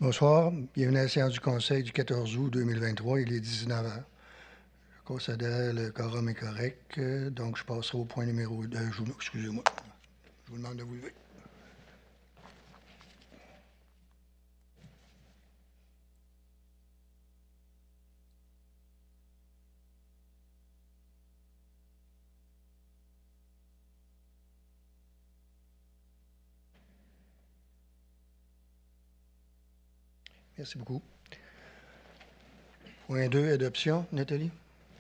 Bonsoir, bienvenue à la séance du Conseil du 14 août 2023, il est 19 heures. Je considère le quorum est correct, donc je passerai au point numéro 2. Excusez-moi, je vous demande de vous lever. Merci beaucoup. Point 2, adoption. Nathalie?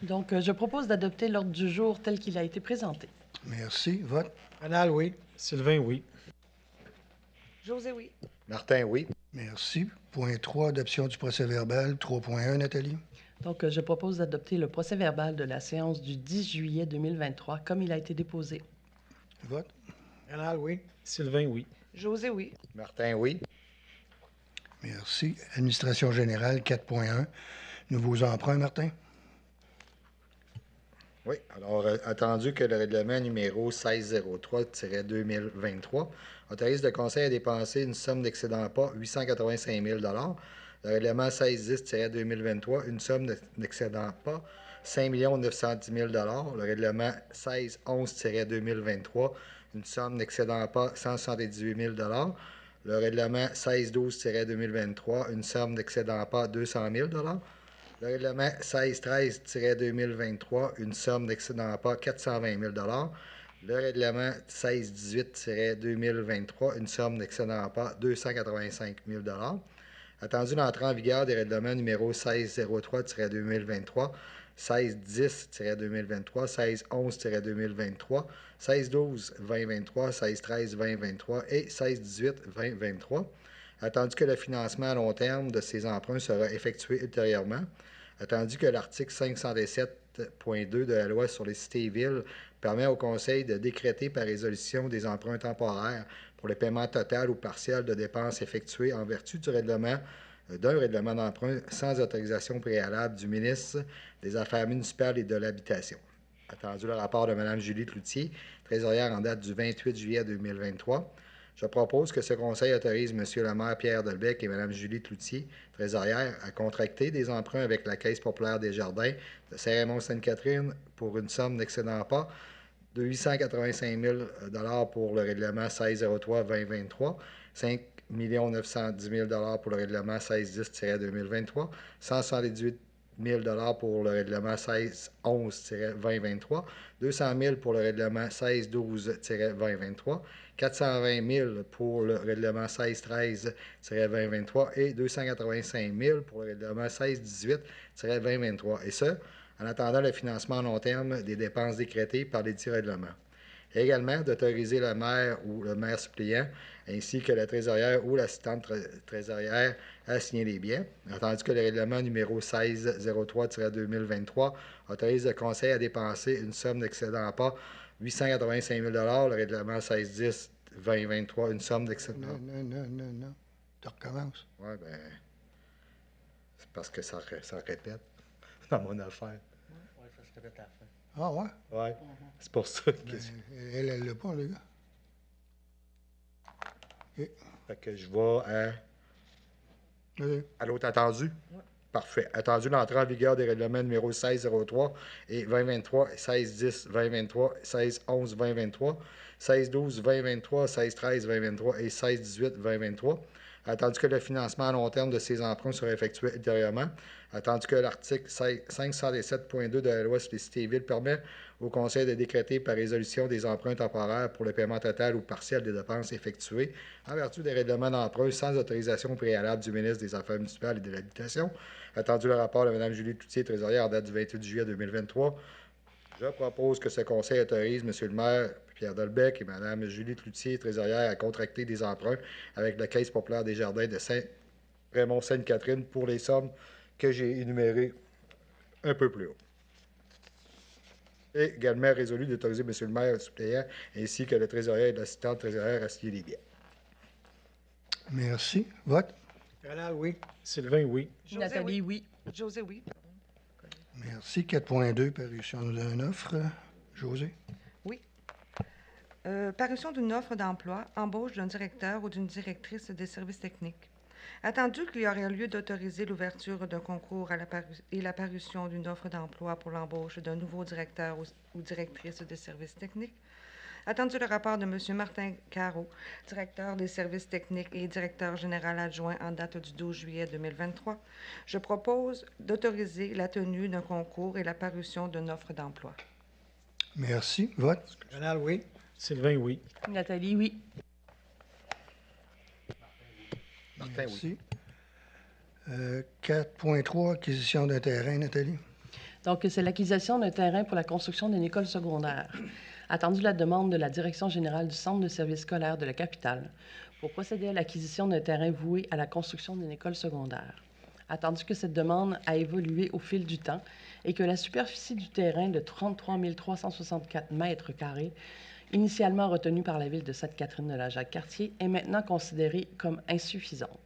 Donc, je propose d'adopter l'ordre du jour tel qu'il a été présenté. Merci. Vote? Anal, oui. Sylvain, oui. José, oui. Martin, oui. Merci. Point 3, adoption du procès-verbal. 3.1, Nathalie? Donc, je propose d'adopter le procès-verbal de la séance du 10 juillet 2023 comme il a été déposé. Vote? Anal, oui. Sylvain, oui. José, oui. Martin, oui. Merci. Administration générale. 4.1, nouveaux emprunts, Martin? Oui. Alors, attendu que le règlement numéro 1603-2023 autorise le Conseil à dépenser une somme n'excédant pas 885 000 le règlement 1610-2023, une somme n'excédant pas 5 910 000 le règlement 1611-2023, une somme n'excédant pas 178 000 le règlement 1612-2023, une somme n'excédant pas 200 000 le règlement 1613-2023, une somme n'excédant pas 420 000 le règlement 1618-2023, une somme n'excédant pas 285 000 attendu l'entrée en vigueur des règlements numéro 1603-2023, 1610-2023, 1611-2023, 1612-2023, 1613-2023 et 1618-2023, attendu que le financement à long terme de ces emprunts sera effectué ultérieurement, attendu que l'article 507.2 de la loi sur les cités et villes permet au Conseil de décréter par résolution des emprunts temporaires pour le paiement total ou partiel de dépenses effectuées en vertu du règlement d'un règlement d'emprunt sans autorisation préalable du ministre des Affaires municipales et de l'Habitation. Attendu le rapport de Mme Julie Cloutier, trésorière en date du 28 juillet 2023. Je propose que ce Conseil autorise M. le maire Pierre Delbecq et Mme Julie Cloutier, trésorière, à contracter des emprunts avec la Caisse populaire des Jardins de Saint-Raymond-Sainte-Catherine pour une somme n'excédant pas de 885 000 pour le règlement 1603-2023, 5 910 000 pour le règlement 1610-2023, 178 000 pour le règlement 1611-2023, 200 000 pour le règlement 1612-2023, 420 000 pour le règlement 1613-2023 et 285 000 pour le règlement 1618-2023. Et ce, en attendant le financement à long terme des dépenses décrétées par les dits règlements. Et également d'autoriser le maire ou le maire suppléant, ainsi que la trésorière ou l'assistante trésorière à signer les biens, entendu que le règlement numéro 1603-2023 autorise le Conseil à dépenser une somme n'excédant pas 885 000 le règlement 1610-2023, une somme d'excédent. Non. Tu recommences. Oui, ben, c'est parce que ça répète dans mon affaire. Oui, ça se répète à la fin. Ah ouais? Oui, c'est pour ça que... Elle l'a pas, les gars. OK. Fait que je vais Allez. à l'autre attendu. Ouais. Parfait. Attendu l'entrée en vigueur des règlements numéro 1603 et 2023, 1610, 2023, 1611, 2023, 1612, 2023, 1613, 2023 et 1618, 2023. Attendu que le financement à long terme de ces emprunts sera effectué ultérieurement. Attendu que l'article 507.2 de la loi sur les cités et villes permet au Conseil de décréter par résolution des emprunts temporaires pour le paiement total ou partiel des dépenses effectuées en vertu des règlements d'emprunt sans autorisation préalable du ministre des Affaires municipales et de l'Habitation. Attendu le rapport de Mme Julie Cloutier, trésorière en date du 28 juillet 2023, je propose que ce Conseil autorise M. le maire Pierre Delbecq et Mme Julie Cloutier, trésorière, à contracter des emprunts avec la Caisse populaire des Jardins de Saint-Raymond-Sainte-Catherine pour les sommes que j'ai énumérées un peu plus haut. Et également résolu d'autoriser M. le maire suppléant ainsi que le trésorier et l'assistante trésorière à signer les biens. Merci. Vote? Anal, oui. Sylvain, oui. José, Nathalie, oui. José, oui. Merci. 4.2, parution d'une offre. José? Oui. Parution d'une offre d'emploi, embauche d'un directeur ou d'une directrice des services techniques. Attendu qu'il y aurait lieu d'autoriser l'ouverture d'un concours et la parution d'une offre d'emploi pour l'embauche d'un nouveau directeur ou directrice de services techniques. Attendu le rapport de M. Martin Caro, directeur des services techniques et directeur général adjoint en date du 12 juillet 2023, je propose d'autoriser la tenue d'un concours et la parution d'une offre d'emploi. Merci. Vote. Rénal, oui. Sylvain, oui. Nathalie, oui. Martin, oui. Merci. 4.3, acquisition d'un terrain, Nathalie. Donc, c'est l'acquisition d'un terrain pour la construction d'une école secondaire. Attendu la demande de la Direction générale du Centre de services scolaires de la capitale pour procéder à l'acquisition d'un terrain voué à la construction d'une école secondaire. Attendu que cette demande a évolué au fil du temps et que la superficie du terrain de 33 364 mètres carrés, initialement retenue par la ville de Sainte-Catherine-de-la-Jacques-Cartier, est maintenant considérée comme insuffisante.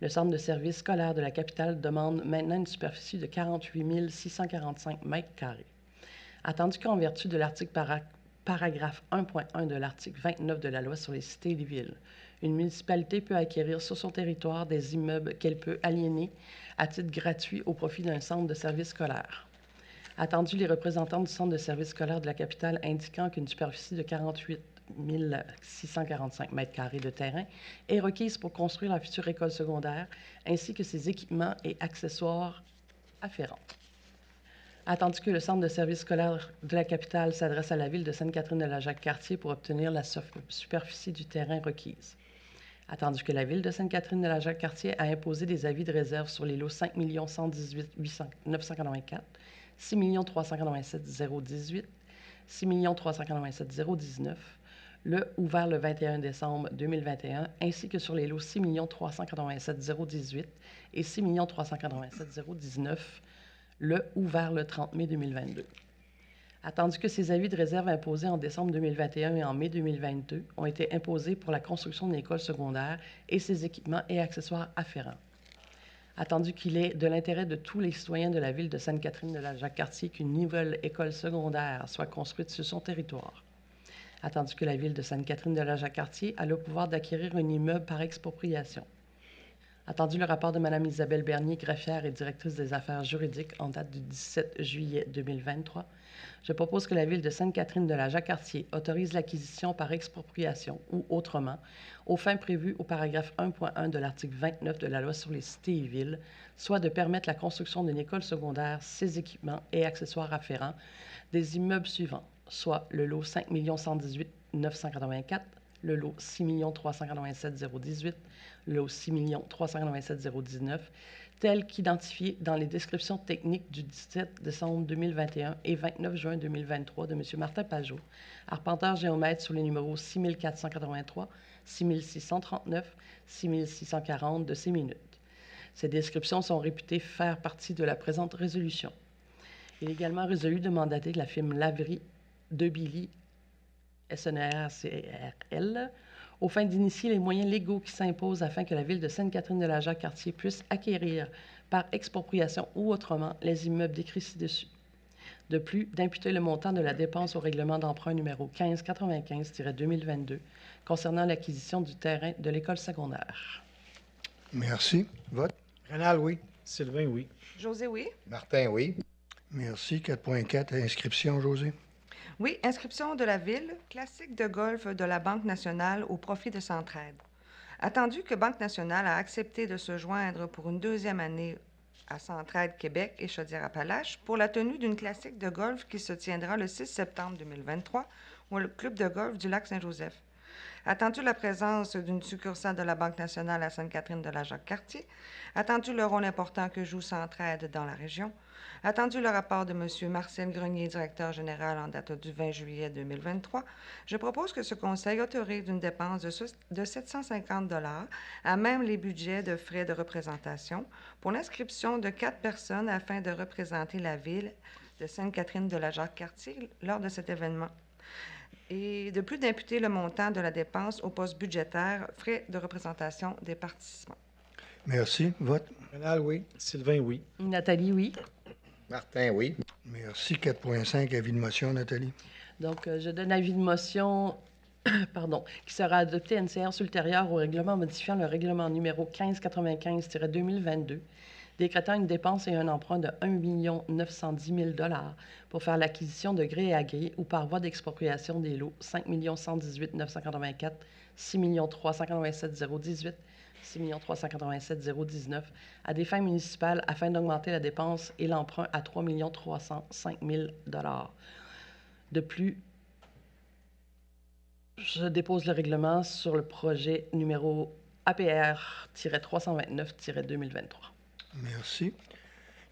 Le Centre de services scolaires de la capitale demande maintenant une superficie de 48 645 mètres carrés. Attendu qu'en vertu de l'article paragraphe 1.1 de l'article 29 de la loi sur les cités et les villes, une municipalité peut acquérir sur son territoire des immeubles qu'elle peut aliéner à titre gratuit au profit d'un centre de services scolaires. Attendu les représentants du centre de services scolaires de la capitale indiquant qu'une superficie de 48 645 mètres carrés de terrain est requise pour construire la future école secondaire, ainsi que ses équipements et accessoires afférents. Attendu que le Centre de services scolaires de la capitale s'adresse à la ville de Sainte-Catherine-de-la-Jacques-Cartier pour obtenir la superficie du terrain requise. Attendu que la ville de Sainte-Catherine-de-la-Jacques-Cartier a imposé des avis de réserve sur les lots 5 118 984, 6 387 018, 6 387 019, le ouvert le 21 décembre 2021, ainsi que sur les lots 6 387 018 et 6 387 019, le ouvert le 30 mai 2022. Attendu que ces avis de réserve imposés en décembre 2021 et en mai 2022 ont été imposés pour la construction d'une école secondaire et ses équipements et accessoires afférents. Attendu qu'il est de l'intérêt de tous les citoyens de la ville de Sainte-Catherine-de-la-Jacques-Cartier qu'une nouvelle école secondaire soit construite sur son territoire. Attendu que la ville de Sainte-Catherine-de-la-Jacques-Cartier a le pouvoir d'acquérir un immeuble par expropriation. Attendu le rapport de Mme Isabelle Bernier, greffière et directrice des affaires juridiques en date du 17 juillet 2023, je propose que la ville de Sainte-Catherine-de-la-Jacques-Cartier autorise l'acquisition par expropriation ou autrement, aux fins prévues au paragraphe 1.1 de l'article 29 de la loi sur les cités et villes, soit de permettre la construction d'une école secondaire, ses équipements et accessoires afférents, des immeubles suivants, soit le lot 5 118 984, le lot 6 387 018, le lot 6 387 019, tel qu'identifié dans les descriptions techniques du 17 décembre 2021 et 29 juin 2023 de M. Martin Pajot, arpenteur géomètre sur les numéros 6483, 6639, 6640 de ces minutes. Ces descriptions sont réputées faire partie de la présente résolution. Il est également résolu de mandater la firme Laverie de Billy SNRCRL, aux fins d'initier les moyens légaux qui s'imposent afin que la ville de Sainte-Catherine-de-la-Jacques-Cartier puisse acquérir par expropriation ou autrement les immeubles décrits ci-dessus. De plus, d'imputer le montant de la dépense au règlement d'emprunt numéro 1595-2022 concernant l'acquisition du terrain de l'école secondaire. Merci. Vote. Rénal, oui. Sylvain, oui. José, oui. Martin, oui. Merci. 4.4, inscription, José. Oui, inscription de la ville, classique de golf de la Banque nationale au profit de Centraide. Attendu que Banque nationale a accepté de se joindre pour une deuxième année à Centraide Québec et Chaudière-Appalaches pour la tenue d'une classique de golf qui se tiendra le 6 septembre 2023 au club de golf du Lac-Saint-Joseph. Attendu la présence d'une succursale de la Banque nationale à Sainte-Catherine-de-la-Jacques-Cartier, attendu le rôle important que joue Centraide dans la région, attendu le rapport de M. Marcel Grenier, directeur général en date du 20 juillet 2023, je propose que ce conseil autorise une dépense de 750 $ à même les budgets de frais de représentation pour l'inscription de 4 personnes afin de représenter la ville de Sainte-Catherine-de-la-Jacques-Cartier lors de cet événement. Et de plus d'imputer le montant de la dépense au poste budgétaire frais de représentation des participants. Merci. Vote. Rénal, oui. Sylvain, oui. Nathalie, oui. Martin, oui. Merci. 4.5, avis de motion, Nathalie. Donc, je donne avis de motion qui sera adopté à une séance ultérieure au règlement modifiant le règlement numéro 1595-2022, décrétant une dépense et un emprunt de 1 910 000 $ pour faire l'acquisition de gré à gré ou par voie d'expropriation des lots 5 118 984, 6 387 018, 6 387 019 à des fins municipales afin d'augmenter la dépense et l'emprunt à 3 305 000 $. De plus, je dépose le règlement sur le projet numéro APR-329-2023. Merci.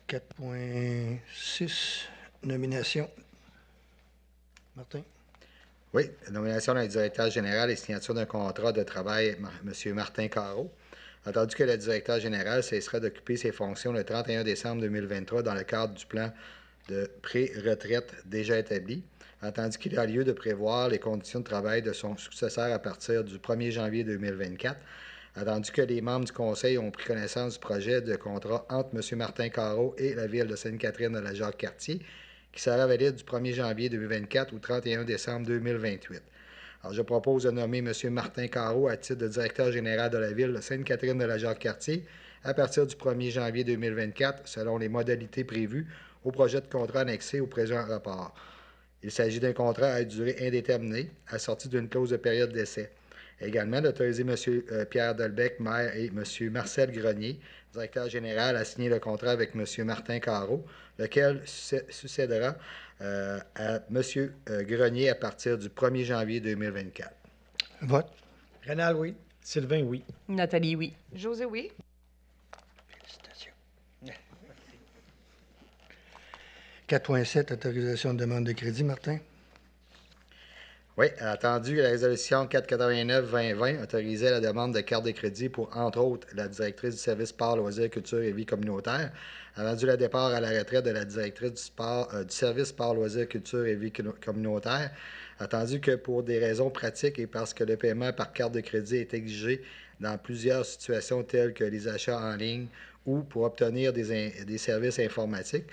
4.6, nomination. Martin? Oui, nomination d'un directeur général et signature d'un contrat de travail, M. Martin Carreau. Attendu que le directeur général cessera d'occuper ses fonctions le 31 décembre 2023 dans le cadre du plan de pré-retraite déjà établi, attendu qu'il a lieu de prévoir les conditions de travail de son successeur à partir du 1er janvier 2024, attendu que les membres du Conseil ont pris connaissance du projet de contrat entre M. Martin Carreau et la Ville de Sainte-Catherine de la Jacques-Cartier, qui sera valide du 1er janvier 2024 au 31 décembre 2028. Alors, je propose de nommer M. Martin Carreau à titre de directeur général de la Ville de Sainte-Catherine de la Jacques-Cartier à partir du 1er janvier 2024, selon les modalités prévues au projet de contrat annexé au présent rapport. Il s'agit d'un contrat à durée indéterminée, assorti d'une clause de période d'essai. Également, d'autoriser M. Pierre Delbecq, maire, et M. Marcel Grenier, directeur général, à signer le contrat avec M. Martin Carreau, lequel succédera à M. Grenier à partir du 1er janvier 2024. Vote. Rénal, oui. Sylvain, oui. Nathalie, oui. José, oui. Félicitations. 4.7, autorisation de demande de crédit. Martin? Oui, attendu, la résolution 489-2020 autorisait la demande de carte de crédit pour, entre autres, la directrice du service sport, loisirs, culture et vie communautaire. Attendu le départ à la retraite de la directrice du service sport, loisirs, culture et vie communautaire. Attendu que pour des raisons pratiques et parce que le paiement par carte de crédit est exigé dans plusieurs situations telles que les achats en ligne ou pour obtenir des services informatiques,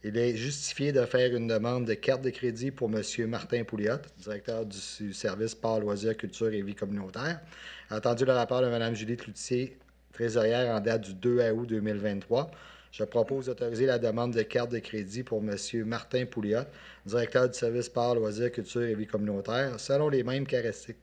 il est justifié de faire une demande de carte de crédit pour M. Martin Pouliot, directeur du service sport, loisirs, culture et vie communautaire. Attendu le rapport de Mme Julie Cloutier, trésorière en date du 2 août 2023, je propose d'autoriser la demande de carte de crédit pour M. Martin Pouliot, directeur du service sport, loisirs, culture et vie communautaire, selon les mêmes caractéristiques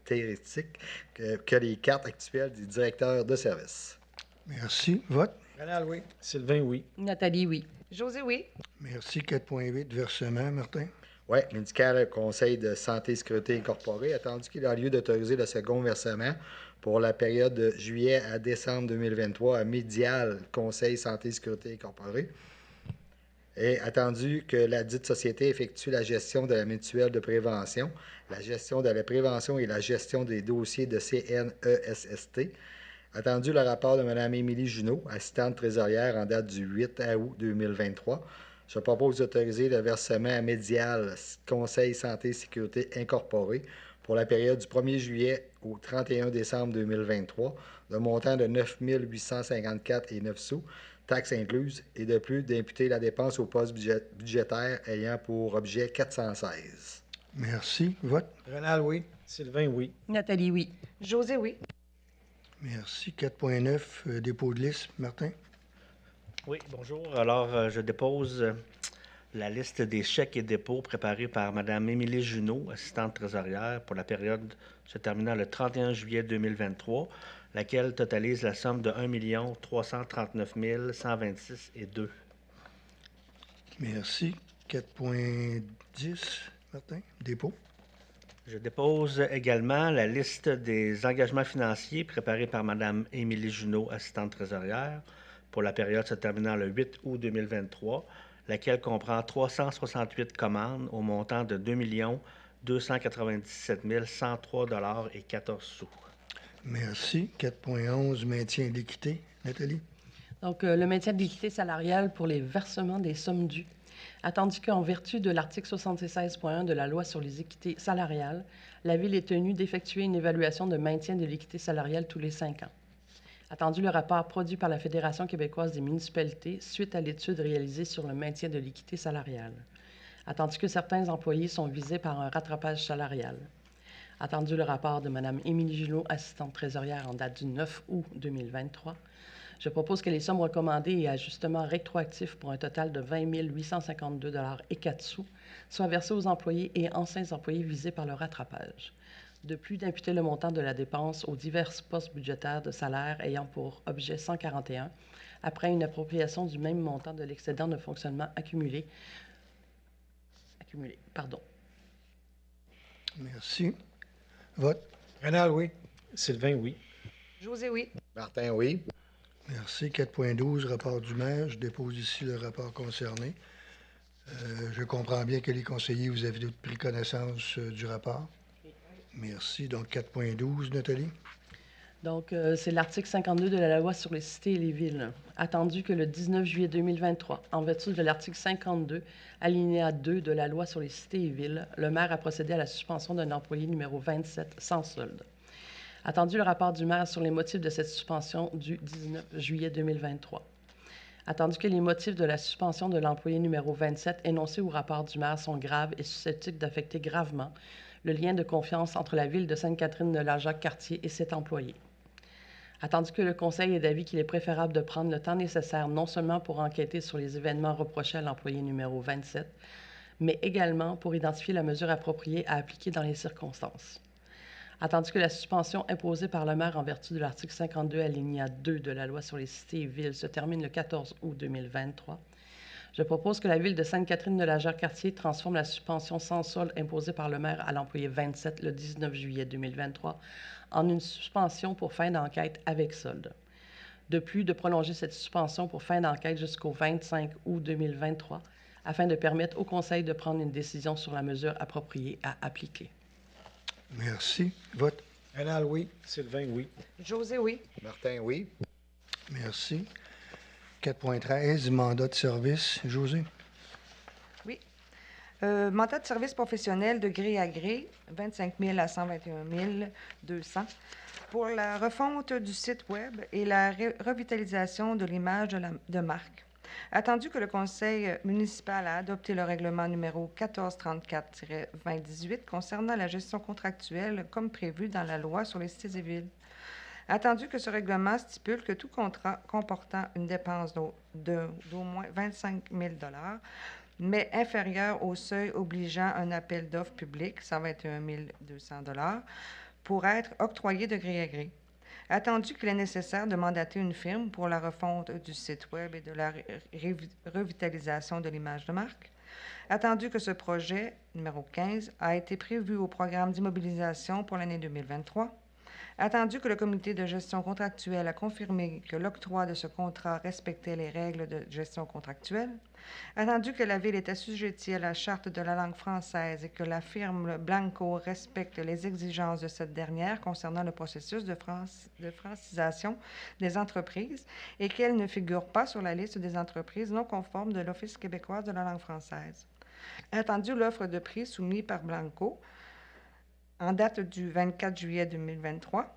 que les cartes actuelles du directeur de service. Merci. Vote. Rénal, oui. Sylvain, oui. Nathalie, oui. José, oui. Merci. 4.8, versement. Martin? Oui, médical Conseil de santé et sécurité incorporé, attendu qu'il a lieu d'autoriser le second versement pour la période de juillet à décembre 2023 à Médial Conseil santé et sécurité incorporé. Et attendu que la dite société effectue la gestion de la mutuelle de prévention, la gestion de la prévention et la gestion des dossiers de CNESST. Attendu le rapport de Mme Émilie Junot, assistante trésorière en date du 8 août 2023. Je propose d'autoriser le versement à Médial Conseil santé et sécurité incorporé pour la période du 1er juillet au 31 décembre 2023 d'un montant de 9 854,09 sous, taxes incluses, et de plus d'imputer la dépense au poste budgétaire ayant pour objet 416. Merci. Vote. Rénal, oui. Sylvain, oui. Nathalie, oui. José, oui. Merci. 4.9, dépôt de liste. Martin? Oui, bonjour. Alors, je dépose la liste des chèques et dépôts préparés par Mme Émilie Junot, assistante trésorière, pour la période se terminant le 31 juillet 2023, laquelle totalise la somme de 1 339 126,02. Merci. 4.10, Martin? Dépôt. Je dépose également la liste des engagements financiers préparés par Mme Émilie Junot, assistante trésorière, pour la période se terminant le 8 août 2023, laquelle comprend 368 commandes au montant de 2 297 103,14 $. Merci. 4.11, maintien de l'équité. Nathalie? Donc, le maintien de l'équité salariale pour les versements des sommes dues. Attendu qu'en vertu de l'article 76.1 de la Loi sur les équités salariales, la Ville est tenue d'effectuer une évaluation de maintien de l'équité salariale tous les 5 ans. Attendu le rapport produit par la Fédération québécoise des municipalités suite à l'étude réalisée sur le maintien de l'équité salariale. Attendu que certains employés sont visés par un rattrapage salarial. Attendu le rapport de Mme Émilie Junot, assistante trésorière en date du 9 août 2023, je propose que les sommes recommandées et ajustements rétroactifs pour un total de 20 852 $ et 4 sous soient versés aux employés et anciens employés visés par le rattrapage. De plus, d'imputer le montant de la dépense aux divers postes budgétaires de salaire ayant pour objet 141, après une appropriation du même montant de l'excédent de fonctionnement accumulé. Merci. Vote. Rénal, oui. Sylvain, oui. José, oui. Martin, oui. Merci. 4.12, rapport du maire. Je dépose ici le rapport concerné. Je comprends bien que les conseillers, vous avez pris connaissance du rapport. Merci. Donc, 4.12, Nathalie. Donc, c'est l'article 52 de la loi sur les cités et les villes. Attendu que le 19 juillet 2023, en vertu de l'article 52, alinéa 2 de la loi sur les cités et villes, le maire a procédé à la suspension d'un employé numéro 27 sans solde. Attendu le rapport du maire sur les motifs de cette suspension du 19 juillet 2023. Attendu que les motifs de la suspension de l'employé numéro 27 énoncés au rapport du maire sont graves et susceptibles d'affecter gravement le lien de confiance entre la ville de Sainte-Catherine-de-la-Jacques-Cartier et cet employé. Attendu que le Conseil est d'avis qu'il est préférable de prendre le temps nécessaire non seulement pour enquêter sur les événements reprochés à l'employé numéro 27, mais également pour identifier la mesure appropriée à appliquer dans les circonstances. Attendu que la suspension imposée par le maire en vertu de l'article 52 alinéa 2 de la loi sur les cités et villes se termine le 14 août 2023, je propose que la ville de Sainte-Catherine-de-la-Jacques-Cartier transforme la suspension sans solde imposée par le maire à l'employé 27 le 19 juillet 2023 en une suspension pour fin d'enquête avec solde. De plus, de prolonger cette suspension pour fin d'enquête jusqu'au 25 août 2023 afin de permettre au Conseil de prendre une décision sur la mesure appropriée à appliquer. Merci. Vote. Rénal, oui. Sylvain, oui. José, oui. Martin, oui. Merci. 4.13, mandat de service. José. Oui. Mandat de service professionnel de gré à gré, 25 000 à 121 200 pour la refonte du site Web et la revitalisation de l'image de marque. Attendu que le Conseil municipal a adopté le règlement numéro 1434-2018 concernant la gestion contractuelle comme prévu dans la loi sur les cités et villes. Attendu que ce règlement stipule que tout contrat comportant une dépense d'au moins 25 000 $ mais inférieure au seuil obligeant un appel d'offres public, 121 200 $ pourra être octroyé de gré à gré. Attendu qu'il est nécessaire de mandater une firme pour la refonte du site Web et de la revitalisation de l'image de marque. Attendu que ce projet, numéro 15, a été prévu au programme d'immobilisation pour l'année 2023. Attendu que le comité de gestion contractuelle a confirmé que l'octroi de ce contrat respectait les règles de gestion contractuelle. Attendu que la Ville est assujettie à la Charte de la langue française et que la firme Blanco respecte les exigences de cette dernière concernant le processus de francisation des entreprises et qu'elle ne figure pas sur la liste des entreprises non conformes de l'Office québécois de la langue française. Attendu l'offre de prix soumise par Blanco en date du 24 juillet 2023.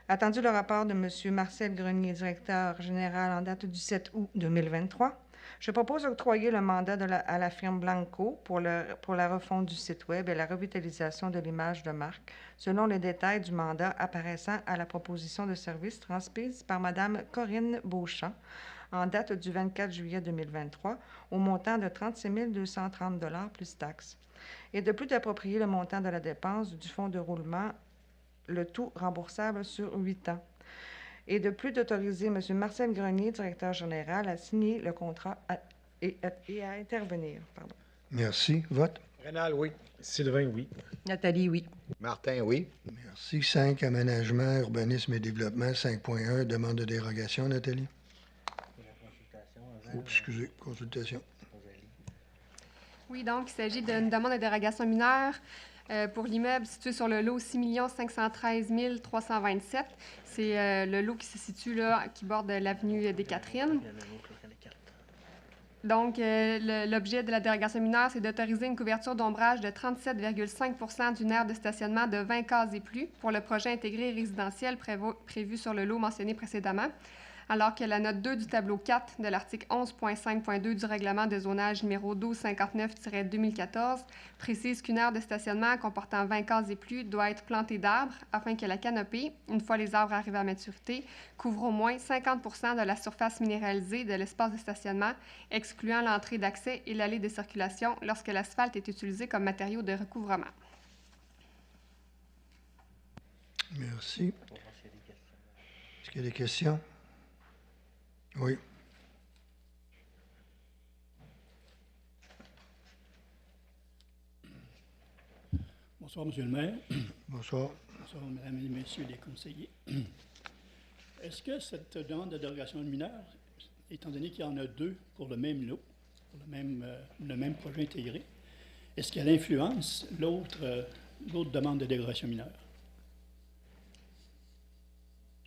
Attendu le rapport de M. Marcel Grenier, directeur général, en date du 7 août 2023. Je propose d'octroyer le mandat à la firme Blanco pour la refonte du site Web et la revitalisation de l'image de marque, selon les détails du mandat apparaissant à la proposition de service transmise par Mme Corinne Beauchamp, en date du 24 juillet 2023, au montant de 36 230 $ plus taxes. Et de plus d'approprier le montant de la dépense du fonds de roulement, le tout remboursable sur 8 ans. Et de plus d'autoriser M. Marcel Grenier, directeur général, à signer le contrat et à intervenir. Pardon. Merci. Vote. Rénal, oui. Sylvain, oui. Nathalie, oui. Martin, oui. Merci. 5, aménagement, urbanisme et développement. 5.1, demande de dérogation. Nathalie. Oups, excusez, consultation. Oui, donc il s'agit d'une demande de dérogation mineure pour l'immeuble situé sur le lot 6 513 327. C'est le lot qui se situe là, qui borde l'avenue des Catherines. Donc, l'objet de la dérogation mineure, c'est d'autoriser une couverture d'ombrage de 37,5 % d'une aire de stationnement de 20 cases et plus pour le projet intégré résidentiel prévu sur le lot mentionné précédemment. alors que la note 2 du tableau 4 de l'article 11.5.2 du règlement de zonage numéro 1259-2014 précise qu'une aire de stationnement comportant 20 cases et plus doit être plantée d'arbres afin que la canopée, une fois les arbres arrivés à maturité, couvre au moins 50 de la surface minéralisée de l'espace de stationnement, excluant l'entrée d'accès et l'allée de circulation lorsque l'asphalte est utilisé comme matériau de recouvrement. Merci. Est-ce qu'il y a des questions? Oui. Bonsoir, Monsieur le maire. Bonsoir. Bonsoir, Mesdames et Messieurs les conseillers. Est-ce que cette demande de dérogation de mineurs, étant donné qu'il y en a deux pour le même lot, pour le même projet intégré, est-ce qu'elle influence l'autre demande de dérogation mineure?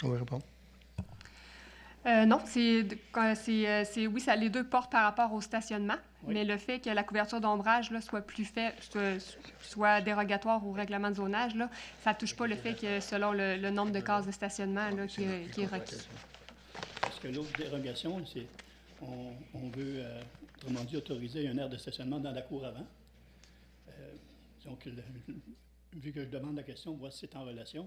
Oui, réponds. Non, oui, ça, les deux portent par rapport au stationnement, Oui. mais le fait que la couverture d'ombrage là, soit plus faible, soit dérogatoire au règlement de zonage, là, ça ne touche pas le fait que selon le nombre de cases de stationnement là, qui est requis. Parce que l'autre dérogation, c'est on veut, autrement dit, autoriser un aire de stationnement dans la cour avant. Donc, vu que je demande la question, voir si c'est en relation.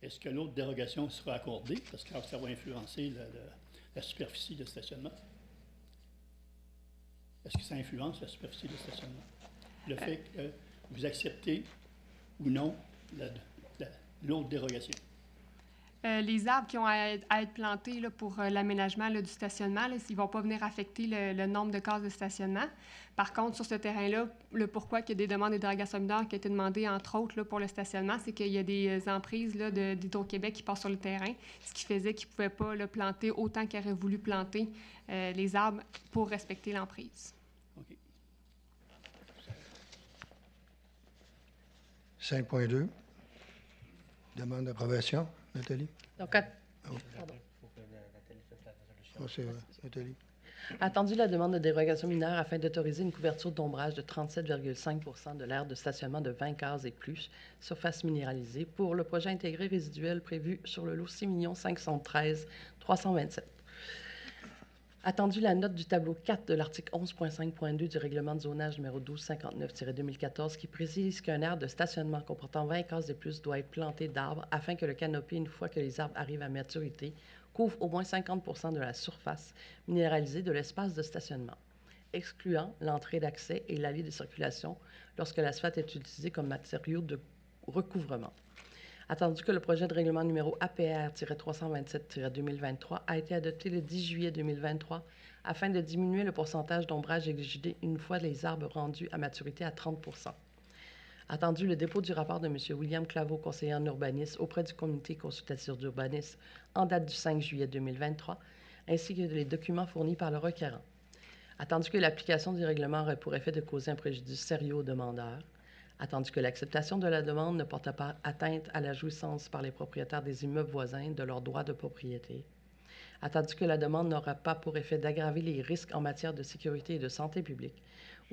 Est-ce que l'autre dérogation sera accordée? Parce que ça va influencer la superficie de stationnement. Est-ce que ça influence la superficie de stationnement? Le fait que vous acceptez ou non l'autre dérogation. Les arbres qui ont à être plantés là, pour l'aménagement du stationnement, là, ils ne vont pas venir affecter le nombre de cases de stationnement. Par contre, sur ce terrain-là, le pourquoi il y a des demandes de dérogation mineure qui ont été demandées, entre autres, là, pour le stationnement, c'est qu'il y a des emprises là, d'Hydro-Québec qui passent sur le terrain, ce qui faisait qu'ils ne pouvaient pas là, planter autant qu'ils auraient voulu planter les arbres pour respecter l'emprise. OK. 5.2. Demande d'approbation. Nathalie? Donc, pardon. Oh, c'est vrai. Nathalie? Attendu la demande de dérogation mineure afin d'autoriser une couverture d'ombrage de 37,5 de l'aire de stationnement de 20 cases et plus, surface minéralisée, pour le projet intégré résiduel prévu sur le lot 6 513 327. Attendu la note du tableau 4 de l'article 11.5.2 du règlement de zonage numéro 1259-2014 qui précise qu'un aire de stationnement comportant 20 cases et plus doit être planté d'arbres afin que le canopée, une fois que les arbres arrivent à maturité, couvre au moins 50 de la surface minéralisée de l'espace de stationnement, excluant l'entrée d'accès et l'allée de circulation lorsque l'asphalte est utilisé comme matériau de recouvrement. Attendu que le projet de règlement numéro APR-327-2023 a été adopté le 10 juillet 2023 afin de diminuer le pourcentage d'ombrage exigé une fois les arbres rendus à maturité à 30 %. Attendu le dépôt du rapport de M. William Claveau, conseiller en urbanisme, auprès du comité consultatif d'urbanisme en date du 5 juillet 2023, ainsi que les documents fournis par le requérant. Attendu que l'application du règlement aurait pour effet de causer un préjudice sérieux aux demandeurs. Attendu que l'acceptation de la demande ne porte pas atteinte à la jouissance par les propriétaires des immeubles voisins de leurs droits de propriété. Attendu que la demande n'aura pas pour effet d'aggraver les risques en matière de sécurité et de santé publique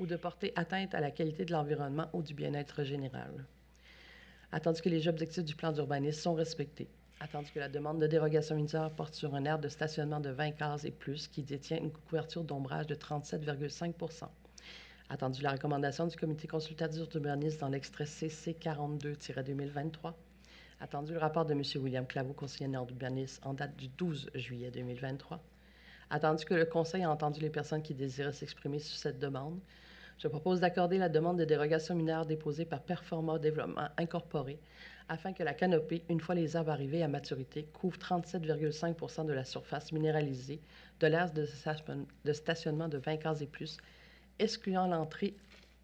ou de porter atteinte à la qualité de l'environnement ou du bien-être général. Attendu que les objectifs du plan d'urbanisme sont respectés. Attendu que la demande de dérogation mineure porte sur un aire de stationnement de 20 cases et plus qui détient une couverture d'ombrage de 37,5 %. Attendu la recommandation du comité consultatif d'urbanisme dans l'extrait CC 42-2023. Attendu le rapport de M. William Claveau, conseiller en urbanisme, en date du 12 juillet 2023. Attendu que le Conseil a entendu les personnes qui désiraient s'exprimer sur cette demande. Je propose d'accorder la demande de dérogation mineure déposée par Performa Développement Incorporé afin que la canopée, une fois les arbres arrivés à maturité, couvre 37,5 % de la surface minéralisée de l'aire de stationnement de 20 cases et plus, excluant l'entrée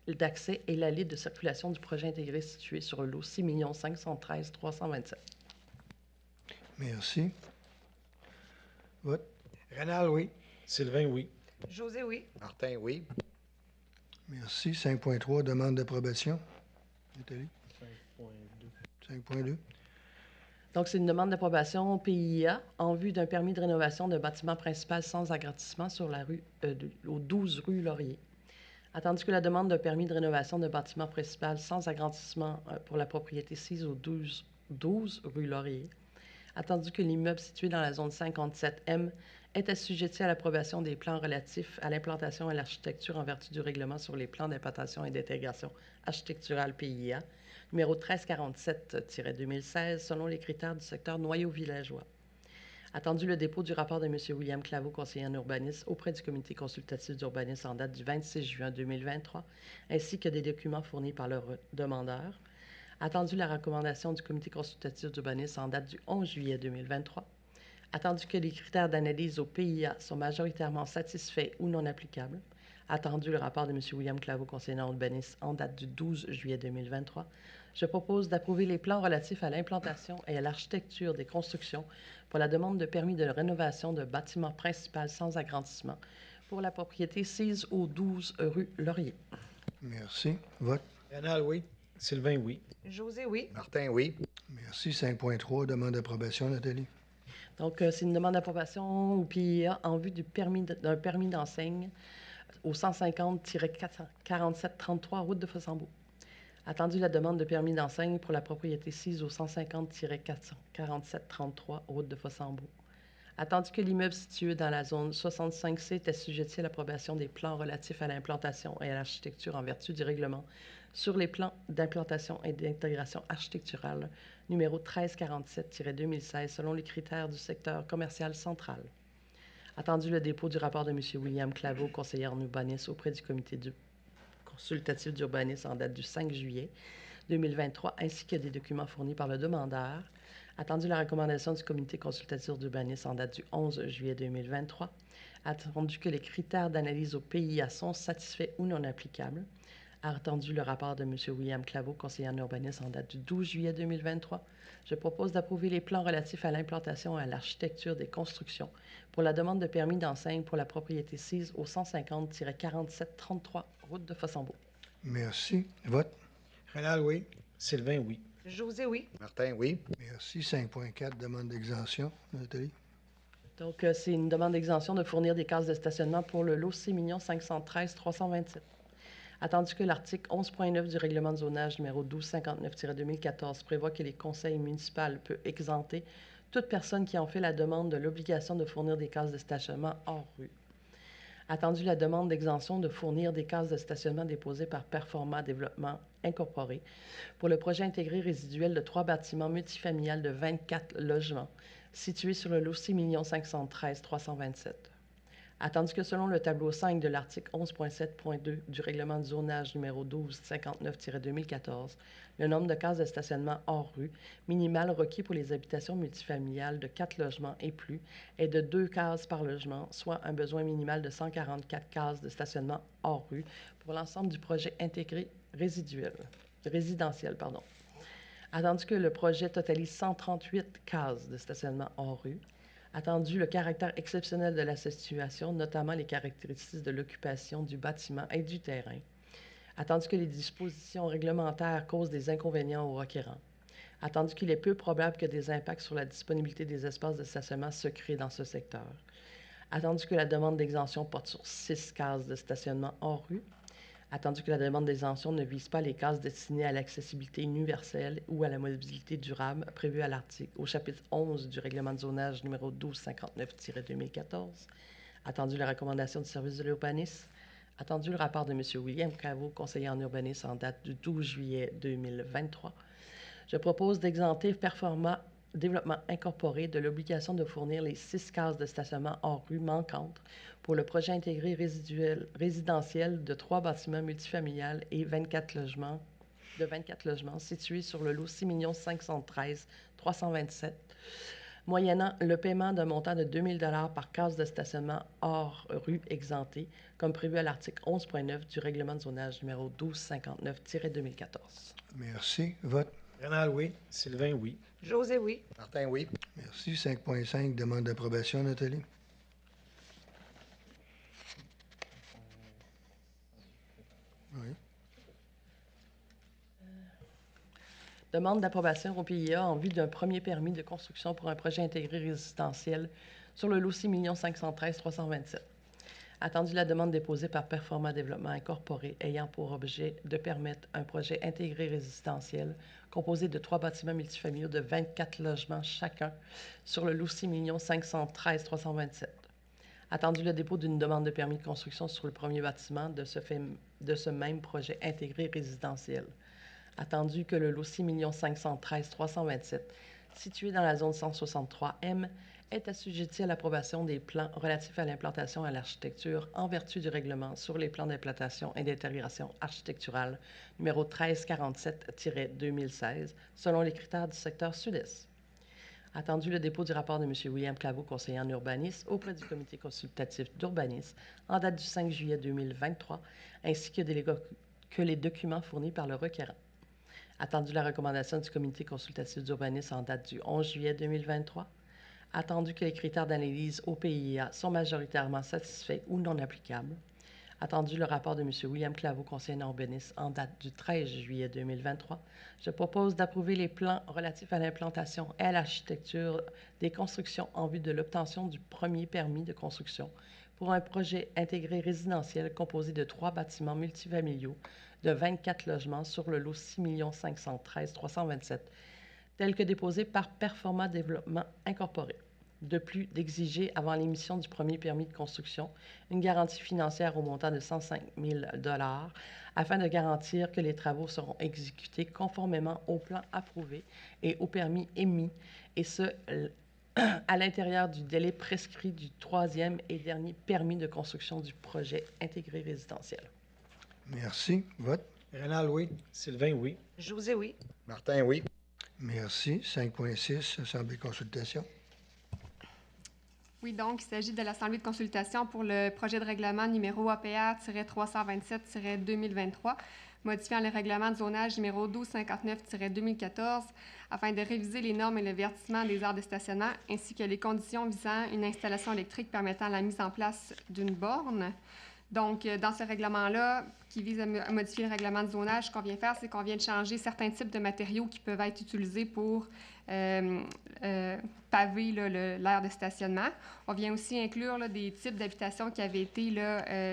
d'accès et l'allée de circulation du projet intégré situé sur le lot 6 513 327. Merci. Vote. Rénal, oui. Sylvain, oui. José, oui. Martin, oui. Merci. 5.3. Demande d'approbation. Nathalie? 5.2. Donc, c'est une demande d'approbation PIA en vue d'un permis de rénovation d'un bâtiment principal sans agrandissement sur la rue, au 12 rue Laurier. Attendu que la demande d'un permis de rénovation d'un bâtiment principal sans agrandissement pour la propriété 6 au 12 rue Laurier. attendu que l'immeuble situé dans la zone 57M est assujetti à l'approbation des plans relatifs à l'implantation et à l'architecture en vertu du règlement sur les plans d'implantation et d'intégration architecturale PIA, numéro 1347-2016, selon les critères du secteur noyau villageois. Attendu le dépôt du rapport de M. William Claveau, conseiller en urbanisme, auprès du comité consultatif d'urbanisme en date du 26 juin 2023, ainsi que des documents fournis par le demandeur. Attendu la recommandation du comité consultatif d'urbanisme en date du 11 juillet 2023. Attendu que les critères d'analyse au PIA sont majoritairement satisfaits ou non applicables. Attendu le rapport de M. William Claveau, conseiller en urbanisme en date du 12 juillet 2023. Je propose d'approuver les plans relatifs à l'implantation et à l'architecture des constructions pour la demande de permis de rénovation de bâtiment principal sans agrandissement pour la propriété sise au 12 rue Laurier. Merci. Vote. Rénal, oui. Sylvain, oui. José, oui. Martin, oui. Merci. 5.3, demande d'approbation, Nathalie. Donc, c'est une demande d'approbation au PIA en vue d'un permis d'enseigne au 150-4733 route de Fossambeau. Attendu la demande de permis d'enseigne pour la propriété sise au 150-4733 route de Fossambeau. Attendu que l'immeuble situé dans la zone 65C est assujetti à l'approbation des plans relatifs à l'implantation et à l'architecture en vertu du règlement sur les plans d'implantation et d'intégration architecturale numéro 1347-2016 selon les critères du secteur commercial central. Attendu le dépôt du rapport de M. William Claveau, conseiller en urbanisme auprès du comité consultatif d'urbanisme en date du 5 juillet 2023, ainsi que des documents fournis par le demandeur. Attendu la recommandation du comité consultatif d'urbanisme en date du 11 juillet 2023. Attendu que les critères d'analyse au PIA sont satisfaits ou non applicables. Attendu le rapport de M. William Claveau, conseiller en urbanisme en date du 12 juillet 2023. Je propose d'approuver les plans relatifs à l'implantation et à l'architecture des constructions pour la demande de permis d'enseigne pour la propriété sise au 150-4733 route de Fossambeau. Merci. Vote. Rénal, oui. Sylvain, oui. José, oui. Martin, oui. Merci. 5.4, demande d'exemption, Nathalie. Donc, c'est une demande d'exemption de fournir des cases de stationnement pour le lot C 513 327. Attendu que l'article 11.9 du règlement de zonage numéro 1259-2014 prévoit que les conseils municipaux peuvent exempter toute personne qui en fait la demande de l'obligation de fournir des cases de stationnement hors rue. Attendu la demande d'exemption de fournir des cases de stationnement déposées par Performa Développement Incorporé pour le projet intégré résiduel de 3 bâtiments multifamiliales de 24 logements situés sur le lot C 513 327. Attendu que selon le tableau 5 de l'article 11.7.2 du règlement de zonage numéro 1259-2014, le nombre de cases de stationnement hors rue minimal requis pour les habitations multifamiliales de 4 logements et plus est de 2 cases par logement, soit un besoin minimal de 144 cases de stationnement hors rue pour l'ensemble du projet intégré résidentiel. Attendu que le projet totalise 138 cases de stationnement hors rue. Attendu le caractère exceptionnel de la situation, notamment les caractéristiques de l'occupation du bâtiment et du terrain. Attendu que les dispositions réglementaires causent des inconvénients aux requérants. Attendu qu'il est peu probable que des impacts sur la disponibilité des espaces de stationnement se créent dans ce secteur. Attendu que la demande d'exemption porte sur 6 cases de stationnement hors rue. Attendu que la demande d'exemption ne vise pas les cases destinées à l'accessibilité universelle ou à la mobilité durable prévues au chapitre 11 du règlement de zonage numéro 1259-2014. Attendu la recommandation du service de l'urbanisme. Attendu le rapport de M. William Claveau, conseiller en urbanisme en date du 12 juillet 2023. Je propose d'exempter Performa Développement Incorporé de l'obligation de fournir les 6 cases de stationnement hors rue manquantes pour le projet intégré résidentiel de 3 bâtiments multifamiliales et 24 logements situés sur le lot 6 513 327, moyennant le paiement d'un montant de 2 000 $ par case de stationnement hors rue exemptée, comme prévu à l'article 11.9 du règlement de zonage numéro 1259-2014. Merci. Vote. Rénal, oui. Sylvain, oui. José, oui. Martin, oui. Merci. 5.5, demande d'approbation, Nathalie. Oui. Demande d'approbation au PIA en vue d'un premier permis de construction pour un projet intégré résidentiel sur le lot 6 513 327. Attendu la demande déposée par Performa Développement Incorporé ayant pour objet de permettre un projet intégré résidentiel composé de 3 bâtiments multifamiliaux de 24 logements chacun sur le lot 6 513 327. Attendu le dépôt d'une demande de permis de construction sur le premier bâtiment de ce même projet intégré résidentiel. Attendu que le lot 6 513 327, situé dans la zone 163M, est assujetti à l'approbation des plans relatifs à l'implantation et à l'architecture en vertu du règlement sur les plans d'implantation et d'intégration architecturale numéro 1347-2016, selon les critères du secteur sud-est. Attendu le dépôt du rapport de M. William Claveau, conseiller en urbanisme, auprès du comité consultatif d'urbanisme en date du 5 juillet 2023, ainsi que les documents fournis par le requérant. Attendu la recommandation du comité consultatif d'urbanisme en date du 11 juillet 2023. Attendu que les critères d'analyse au PIA sont majoritairement satisfaits ou non applicables. Attendu le rapport de M. William Claveau, conseiller en urbanisme en date du 13 juillet 2023, je propose d'approuver les plans relatifs à l'implantation et à l'architecture des constructions en vue de l'obtention du premier permis de construction pour un projet intégré résidentiel composé de 3 bâtiments multifamiliaux de 24 logements sur le lot 6 513 327, tel que déposé par Performa Développement Incorporé. De plus, d'exiger, avant l'émission du premier permis de construction, une garantie financière au montant de 105 000 $ afin de garantir que les travaux seront exécutés conformément au plan approuvé et au permis émis, et ce, à l'intérieur du délai prescrit du 3e et dernier permis de construction du projet intégré résidentiel. Merci. Vote. Rénal, oui. Sylvain, oui. José, oui. Martin, oui. Merci. 5.6, Assemblée de consultation. Oui, donc, il s'agit de l'Assemblée de consultation pour le projet de règlement numéro APA-327-2023, modifiant le règlement de zonage numéro 1259-2014 afin de réviser les normes et le verdissement des aires de stationnement ainsi que les conditions visant une installation électrique permettant la mise en place d'une borne. Donc, dans ce règlement-là, qui vise à modifier le règlement de zonage, ce qu'on vient faire, c'est qu'on vient de changer certains types de matériaux qui peuvent être utilisés pour paver l'aire de stationnement. On vient aussi inclure là, des types d'habitations qui avaient été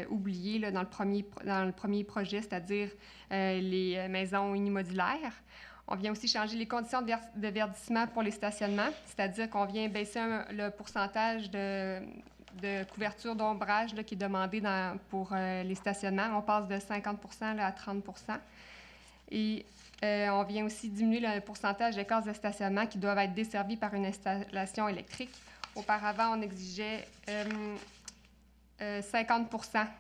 oubliés là, dans le premier projet, c'est-à-dire les maisons unimodulaires. On vient aussi changer les conditions de verdissement pour les stationnements, c'est-à-dire qu'on vient baisser le pourcentage de couverture d'ombrage là, qui est demandé pour les stationnements. On passe de 50 là, à 30 Et on vient aussi diminuer le pourcentage de cases de stationnement qui doivent être desservies par une installation électrique. Auparavant, on exigeait 50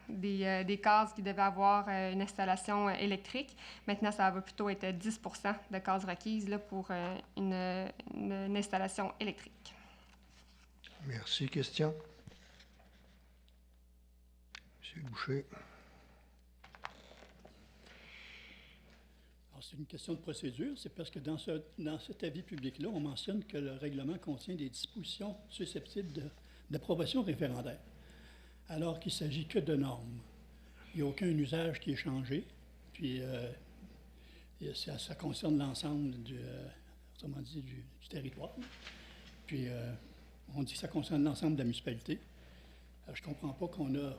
des cases qui devaient avoir une installation électrique. Maintenant, ça va plutôt être 10 de cases requises là, pour une installation électrique. Merci. Question? M. Boucher. Alors, c'est une question de procédure. C'est parce que dans cet avis public-là, on mentionne que le règlement contient des dispositions susceptibles d'approbation référendaire, alors qu'il ne s'agit que de normes. Il n'y a aucun usage qui est changé, puis ça concerne l'ensemble du territoire. Puis on dit que ça concerne l'ensemble de la municipalité. Alors, je ne comprends pas qu'on a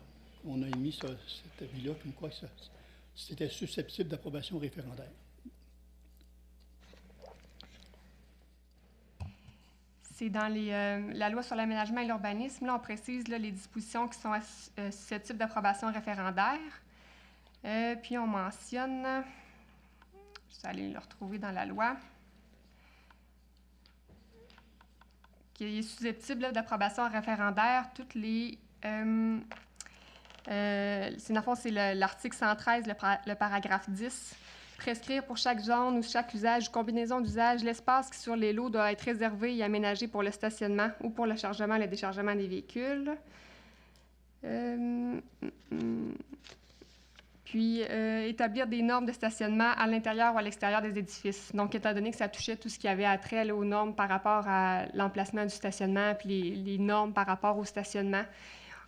émis cet avis-là comme quoi c'était susceptible d'approbation référendaire. C'est dans la loi sur l'aménagement et l'urbanisme. Là, on précise là, les dispositions qui sont susceptibles d'approbation référendaire. Puis on mentionne, je vais aller le retrouver dans la loi, qui est susceptible d'approbation référendaire toutes les... c'est l'article 113, le paragraphe 10. Prescrire pour chaque zone ou chaque usage ou combinaison d'usages, l'espace qui sur les lots doit être réservé et aménagé pour le stationnement ou pour le chargement et le déchargement des véhicules. Puis, établir des normes de stationnement à l'intérieur ou à l'extérieur des édifices. Donc, étant donné que ça touchait tout ce qui avait attrait là, aux normes par rapport à l'emplacement du stationnement puis les normes par rapport au stationnement,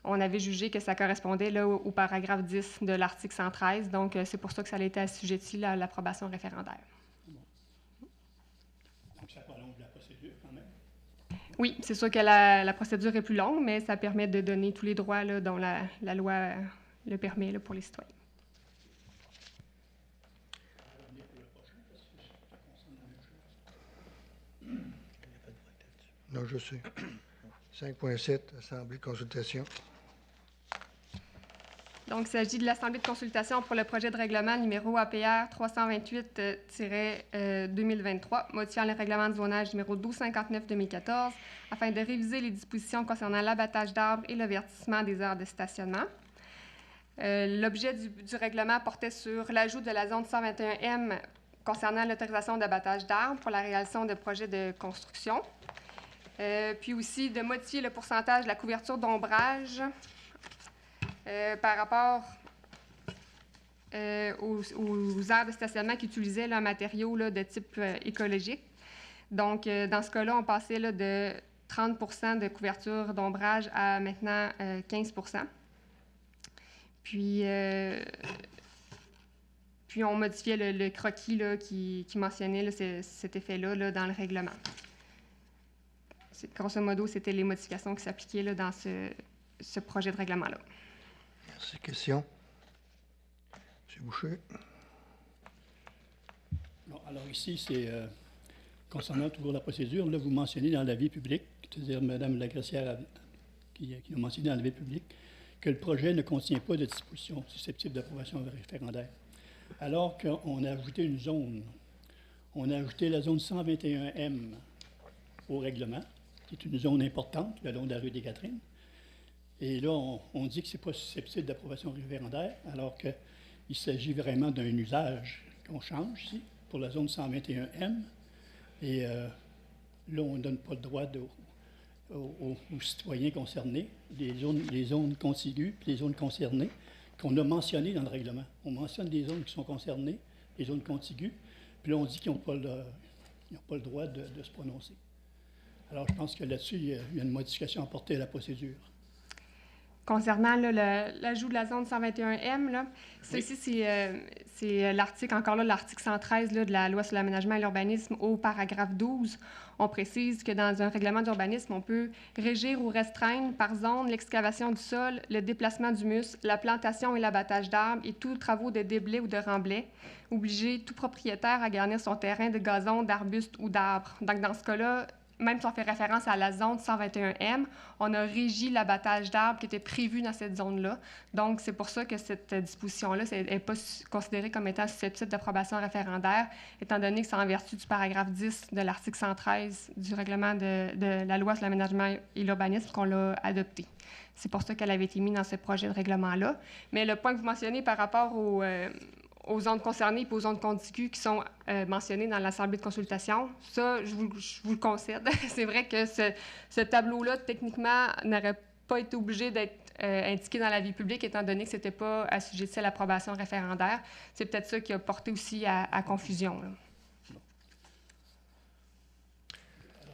on avait jugé que ça correspondait là, au paragraphe 10 de l'article 113. Donc, c'est pour ça que ça a été assujetti là, à l'approbation référendaire. Bon. Donc, ça prolonge la procédure quand même? Oui, c'est sûr que la procédure est plus longue, mais ça permet de donner tous les droits là, dont la loi le permet là, pour les citoyens. Non, je sais. 5.7, Assemblée de consultation. Donc, il s'agit de l'Assemblée de consultation pour le projet de règlement numéro APR 328-2023, modifiant le règlement de zonage numéro 1259-2014, afin de réviser les dispositions concernant l'abattage d'arbres et le verdissement des aires de stationnement. L'objet du règlement portait sur l'ajout de la zone 121M concernant l'autorisation d'abattage d'arbres pour la réalisation de projets de construction, puis aussi de modifier le pourcentage de la couverture d'ombrage par rapport aux aires de stationnement qui utilisaient un matériau là, de type écologique. Donc, dans ce cas-là, on passait là, de 30 de couverture d'ombrage à maintenant 15 Puis on modifiait le croquis là, qui mentionnait là, cet effet-là là, dans le règlement. Grosso modo, c'était les modifications qui s'appliquaient là, dans ce projet de règlement-là. Merci. Question? M. Boucher. Bon, alors ici, c'est concernant toujours la procédure, là, vous mentionnez dans l'avis public, c'est-à-dire Mme Lagracière qui a mentionné dans l'avis public, que le projet ne contient pas de dispositions susceptibles d'approbation référendaire. Alors qu'on a ajouté une zone, on a ajouté la zone 121M au règlement, qui est une zone importante, le long de la rue des Catherines. Et là, on dit que ce n'est pas susceptible d'approbation référendaire, alors qu'il s'agit vraiment d'un usage qu'on change ici, pour la zone 121M. Et là, on ne donne pas le droit aux citoyens concernés, les zones contiguës, puis les zones concernées, qu'on a mentionnées dans le règlement. On mentionne des zones qui sont concernées, les zones contiguës, puis là, on dit qu'ils n'ont pas le droit de se prononcer. Alors, je pense que là-dessus, il y a une modification apportée à la procédure. Concernant l'ajout de la zone 121M, là, Oui. ceci, c'est l'article, encore là, l'article 113 là, de la Loi sur l'aménagement et l'urbanisme au paragraphe 12. On précise que dans un règlement d'urbanisme, on peut régir ou restreindre par zone l'excavation du sol, le déplacement d'humus, la plantation et l'abattage d'arbres et tous travaux de déblai ou de remblai, obliger tout propriétaire à garnir son terrain de gazon, d'arbustes ou d'arbres. Donc, dans ce cas-là, même si on fait référence à la zone 121M, on a régi l'abattage d'arbres qui était prévu dans cette zone-là. Donc, c'est pour ça que cette disposition-là n'est pas considérée comme étant susceptible d'approbation référendaire, étant donné que c'est en vertu du paragraphe 10 de l'article 113 du règlement de la Loi sur l'aménagement et l'urbanisme qu'on l'a adopté. C'est pour ça qu'elle avait été mise dans ce projet de règlement-là. Mais le point que vous mentionnez par rapport aux zones concernées et aux zones contiguës qui sont mentionnées dans l'Assemblée de consultation, ça, je vous le concède. C'est vrai que ce tableau-là, techniquement, n'aurait pas été obligé d'être indiqué dans la vie publique, étant donné que ce n'était pas assujetti à l'approbation référendaire. C'est peut-être ça qui a porté aussi à confusion.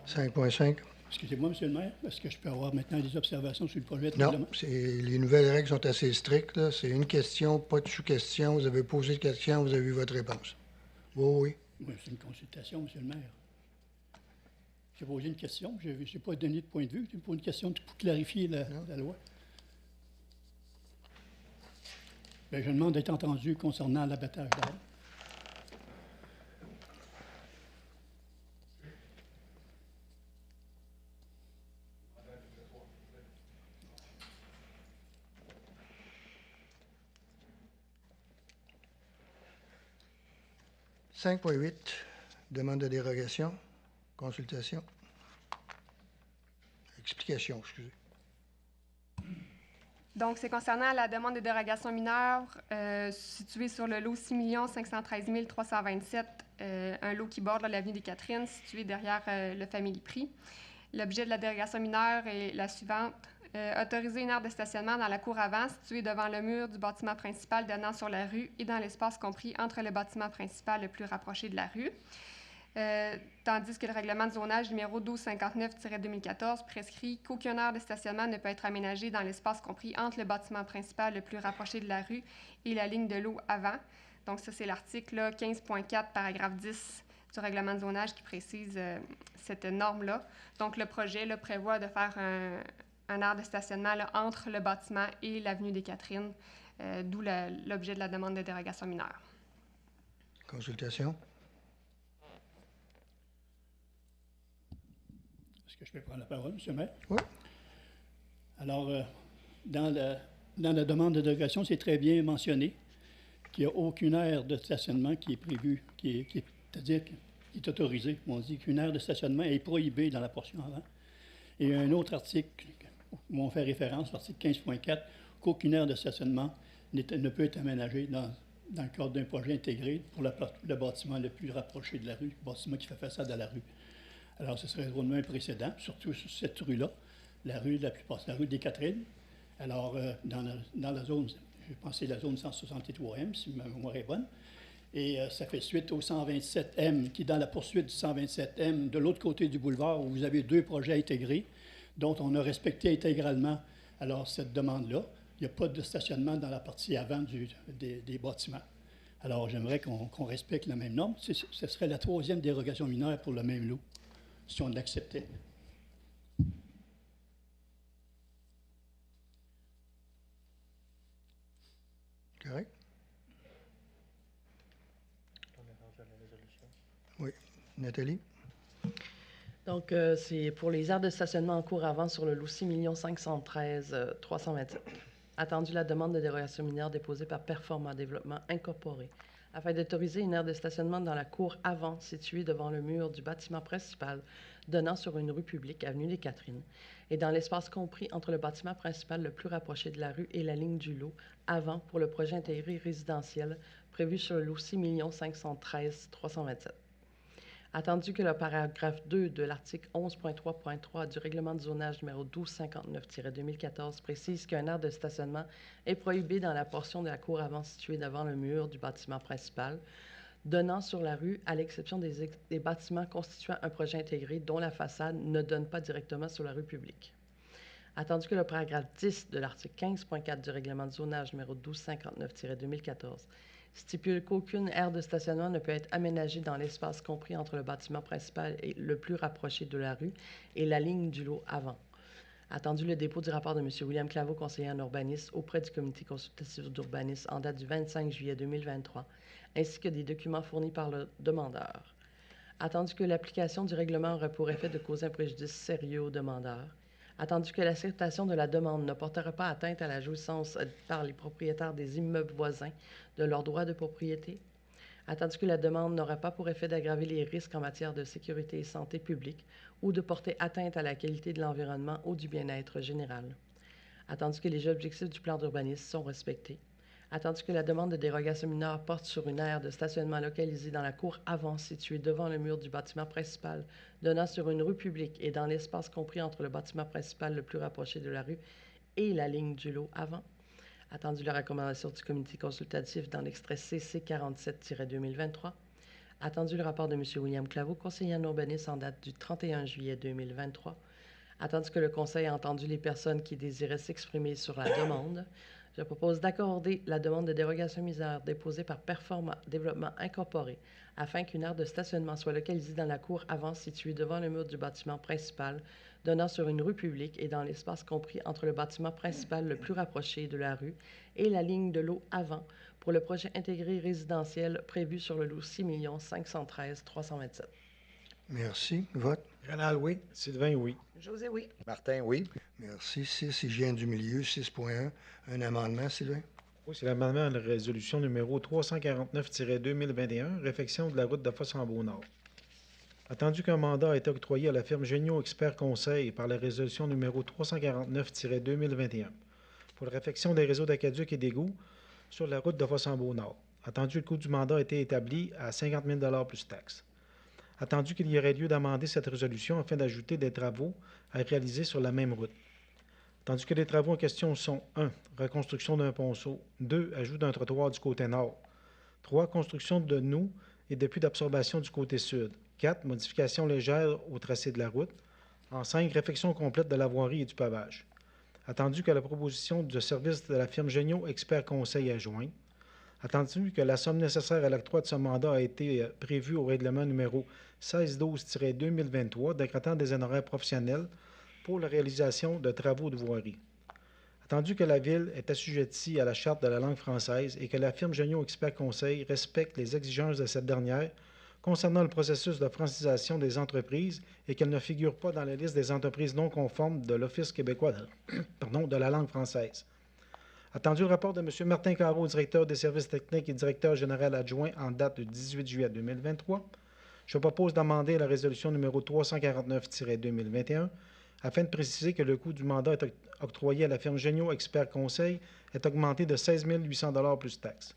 5.5. Excusez-moi, M. le maire, est-ce que je peux avoir maintenant des observations sur le projet de Non, règlement? les nouvelles règles sont assez strictes, là. C'est une question, pas de sous-question. Vous avez posé une question, vous avez eu votre réponse. Oui. Oui, c'est une consultation, M. le maire. J'ai posé une question, je n'ai pas donné de point de vue, j'ai posé une question pour clarifier la loi. Bien, je demande d'être entendu concernant l'abattage d'arbres. – 5.8, demande de dérogation, consultation. Explication, excusez. Donc, c'est concernant la demande de dérogation mineure située sur le lot 6 513 327, un lot qui borde l'avenue des Catherines, situé derrière le Family Prix. L'objet de la dérogation mineure est la suivante. Autoriser une aire de stationnement dans la cour avant, située devant le mur du bâtiment principal donnant sur la rue et dans l'espace compris entre le bâtiment principal le plus rapproché de la rue. Tandis que le règlement de zonage numéro 1259-2014 prescrit qu'aucune aire de stationnement ne peut être aménagée dans l'espace compris entre le bâtiment principal le plus rapproché de la rue et la ligne de l'eau avant. Donc ça, c'est l'article 15.4, paragraphe 10 du règlement de zonage qui précise cette norme-là. Donc, le projet là, prévoit de faire un aire de stationnement là, entre le bâtiment et l'avenue des Catherines, d'où l'objet de la demande de dérogation mineure. Consultation. Est-ce que je peux prendre la parole, M. le maire? Oui. Alors, dans la demande de dérogation, c'est très bien mentionné qu'il n'y a aucune aire de stationnement qui est prévue, c'est-à-dire qui est autorisée. On dit qu'une aire de stationnement est prohibée dans la portion avant. Et il y a un autre article où on fait référence, l'article 15.4, qu'aucune aire de stationnement ne peut être aménagée dans le cadre d'un projet intégré pour le bâtiment le plus rapproché de la rue, le bâtiment qui fait façade à la rue. Alors, ce serait drôlement un précédent, surtout sur cette rue-là, la rue des Catherines. Alors, dans la zone, je pense que c'est la zone 163M, si ma mémoire est bonne. Et ça fait suite au 127M, qui est dans la poursuite du 127M, de l'autre côté du boulevard, où vous avez deux projets intégrés, dont on a respecté intégralement alors cette demande-là. Il n'y a pas de stationnement dans la partie avant des bâtiments. Alors, j'aimerais qu'on respecte la même norme. Ce serait la troisième dérogation mineure pour le même lot, si on l'acceptait. Correct? Oui. Nathalie? Donc, c'est pour les aires de stationnement en cours avant sur le lot 6 513 327. Attendu la demande de dérogation mineure déposée par Performa Développement Incorporé afin d'autoriser une aire de stationnement dans la cour avant située devant le mur du bâtiment principal donnant sur une rue publique, avenue des Catherines, et dans l'espace compris entre le bâtiment principal le plus rapproché de la rue et la ligne du lot avant pour le projet intégré résidentiel prévu sur le lot 6 513 327. Attendu que le paragraphe 2 de l'article 11.3.3 du règlement de zonage numéro 1259-2014 précise qu'un aire de stationnement est prohibé dans la portion de la cour avant située devant le mur du bâtiment principal, donnant sur la rue, à l'exception des bâtiments constituant un projet intégré dont la façade ne donne pas directement sur la rue publique. Attendu que le paragraphe 10 de l'article 15.4 du règlement de zonage numéro 1259-2014 stipule qu'aucune aire de stationnement ne peut être aménagée dans l'espace compris entre le bâtiment principal et le plus rapproché de la rue et la ligne du lot avant. Attendu le dépôt du rapport de M. William Claveau, conseiller en urbanisme, auprès du comité consultatif d'urbanisme en date du 25 juillet 2023, ainsi que des documents fournis par le demandeur. Attendu que l'application du règlement aurait pour effet de causer un préjudice sérieux au demandeur. Attendu que l'acceptation de la demande ne portera pas atteinte à la jouissance par les propriétaires des immeubles voisins de leurs droits de propriété. Attendu que la demande n'aura pas pour effet d'aggraver les risques en matière de sécurité et santé publique ou de porter atteinte à la qualité de l'environnement ou du bien-être général. Attendu que les objectifs du plan d'urbanisme sont respectés. Attendu que la demande de dérogation mineure porte sur une aire de stationnement localisée dans la cour avant située devant le mur du bâtiment principal donnant sur une rue publique et dans l'espace compris entre le bâtiment principal le plus rapproché de la rue et la ligne du lot avant. Attendu la recommandation du comité consultatif dans l'extrait CC 47-2023. Attendu le rapport de M. William Claveau, conseiller en urbanisme en date du 31 juillet 2023. Attendu que le Conseil a entendu les personnes qui désiraient s'exprimer sur la demande. Je propose d'accorder la demande de dérogation mineure déposée par Performa Développement Incorporé afin qu'une aire de stationnement soit localisée dans la cour avant située devant le mur du bâtiment principal donnant sur une rue publique et dans l'espace compris entre le bâtiment principal le plus rapproché de la rue et la ligne de l'eau avant pour le projet intégré résidentiel prévu sur le lot 6 513 327. Merci. Vote. Rénal, oui. Sylvain, oui. José, oui. Martin, oui. Merci. 6, hygiène du milieu. 6.1. Un amendement, Sylvain? Oui, c'est l'amendement à la résolution numéro 349-2021, réfection de la route de Fossambeau-Nord. Attendu qu'un mandat a été octroyé à la firme Géniaux Expert Conseil par la résolution numéro 349-2021 pour la réfection des réseaux d'aqueducs et d'égouts sur la route de Fossambeau-Nord. Attendu le coût du mandat a été établi à 50 000 plus taxes. Attendu qu'il y aurait lieu d'amender cette résolution afin d'ajouter des travaux à réaliser sur la même route. Attendu que les travaux en question sont 1. Reconstruction d'un ponceau. 2. Ajout d'un trottoir du côté nord. 3. Construction de noues et de puits d'absorption du côté sud. 4. Modification légère au tracé de la route. En 5. Réfection complète de la voirie et du pavage. Attendu que la proposition de service de la firme Géniaux Expert Conseil est jointe. Attendu que la somme nécessaire à l'octroi de ce mandat a été prévue au règlement numéro 1612-2023 décrétant des honoraires professionnels pour la réalisation de travaux de voirie. Attendu que la Ville est assujettie à la Charte de la langue française et que la firme Géniaux Expert Conseil respecte les exigences de cette dernière concernant le processus de francisation des entreprises et qu'elle ne figure pas dans la liste des entreprises non conformes de l'Office québécois de la langue française. Attendu le rapport de M. Martin Carreau, directeur des services techniques et directeur général adjoint en date du 18 juillet 2023, je propose d'amender la résolution numéro 349-2021 afin de préciser que le coût du mandat octroyé à la firme Géniaux Expert Conseil est augmenté de 16 800 $ plus taxes.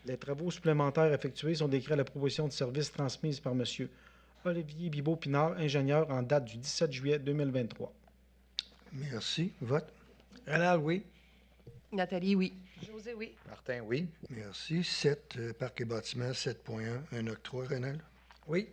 Les travaux supplémentaires effectués sont décrits à la proposition de service transmise par M. Olivier Bibeau-Pinard, ingénieur, en date du 17 juillet 2023. Merci. Vote. Rénal, oui. Nathalie, oui. José, oui. Martin, oui. Merci. 7, Parc et bâtiments, 7.1. Un octroi, Rénal. Oui.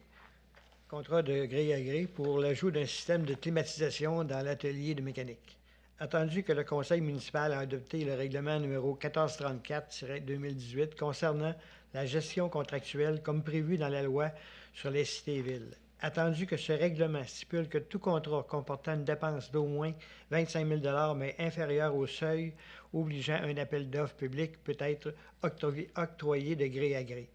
Contrat de gré à gré pour l'ajout d'un système de climatisation dans l'atelier de mécanique. Attendu que le Conseil municipal a adopté le règlement numéro 1434-2018 concernant la gestion contractuelle comme prévu dans la loi sur les cités-villes. Attendu que ce règlement stipule que tout contrat comportant une dépense d'au moins 25 000 $ mais inférieure au seuil obligeant un appel d'offres public peut être octroyé de gré à gré.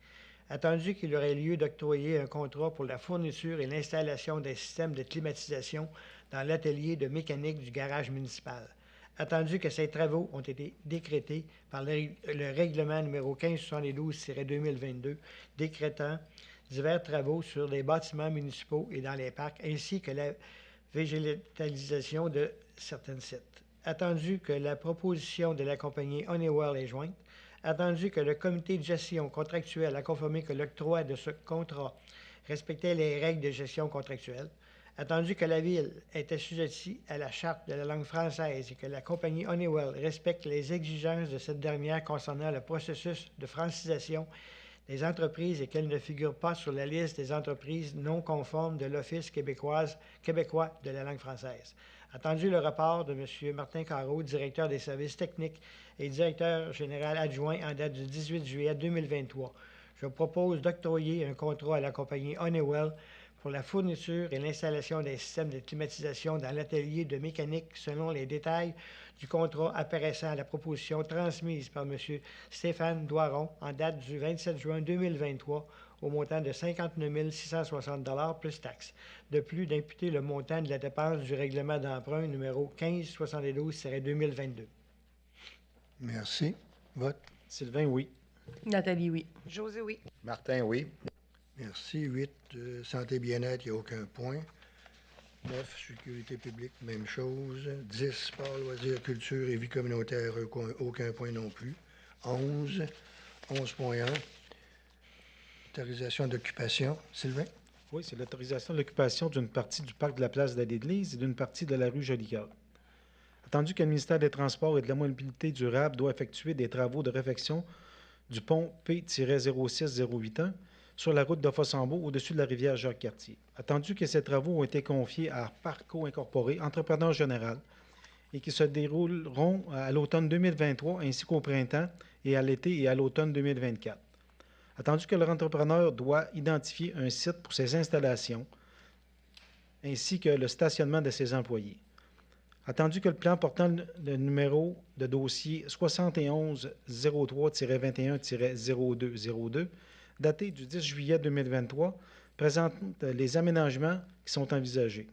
Attendu qu'il aurait lieu d'octroyer un contrat pour la fourniture et l'installation d'un système de climatisation dans l'atelier de mécanique du garage municipal. Attendu que ces travaux ont été décrétés par le règlement numéro 1572-2022 décrétant divers travaux sur les bâtiments municipaux et dans les parcs, ainsi que la végétalisation de certains sites. Attendu que la proposition de la compagnie Honeywell est jointe. Attendu que le comité de gestion contractuelle a confirmé que l'octroi de ce contrat respectait les règles de gestion contractuelle. Attendu que la Ville est assujettie à la Charte de la langue française et que la compagnie Honeywell respecte les exigences de cette dernière concernant le processus de francisation des entreprises et qu'elle ne figure pas sur la liste des entreprises non conformes de l'Office québécois de la langue française. Attendu le rapport de M. Martin Carreau, directeur des services techniques et directeur général adjoint en date du 18 juillet 2023, je propose d'octroyer un contrat à la compagnie Honeywell pour la fourniture et l'installation des systèmes de climatisation dans l'atelier de mécanique selon les détails du contrat apparaissant à la proposition transmise par M. Stéphane Doiron en date du 27 juin 2023 au montant de 59 660 $ plus taxes. De plus, d'imputer le montant de la dépense du règlement d'emprunt numéro 1572-2022. Merci. Vote. Sylvain, oui. Nathalie, oui. José, oui. Martin, oui. Merci. 8, santé et bien-être, il n'y a aucun point. 9, sécurité publique, même chose. 10, sport, loisirs, culture et vie communautaire, aucun point non plus. 11, 11.1, autorisation d'occupation. Sylvain? Oui, c'est l'autorisation de l'occupation d'une partie du parc de la place de l'Église et d'une partie de la rue Jolicoeur. Attendu que le ministère des Transports et de la Mobilité durable doit effectuer des travaux de réfection du pont P-06-081 sur la route de Fossambeau au-dessus de la rivière Jacques-Cartier. Attendu que ces travaux ont été confiés à Parco Incorporé, entrepreneur général, et qui se dérouleront à l'automne 2023 ainsi qu'au printemps et à l'été et à l'automne 2024. Attendu que leur entrepreneur doit identifier un site pour ses installations ainsi que le stationnement de ses employés. Attendu que le plan portant le numéro de dossier 7103-21-0202, daté du 10 juillet 2023, présente les aménagements qui sont envisagés.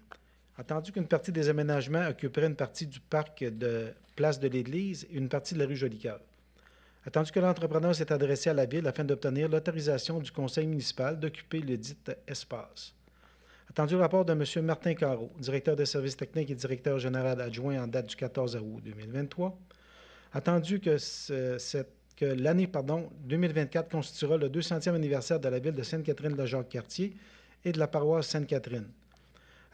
Attendu qu'une partie des aménagements occuperait une partie du parc de place de l'Église et une partie de la rue Jolicoeur. Attendu que l'entrepreneur s'est adressé à la Ville afin d'obtenir l'autorisation du conseil municipal d'occuper le dit espace. Attendu le rapport de M. Martin Carreau, directeur des services techniques et directeur général adjoint en date du 14 août 2023. Attendu que l'année 2024 constituera le 200e anniversaire de la ville de Sainte-Catherine-de-Jacques-Cartier et de la paroisse Sainte-Catherine.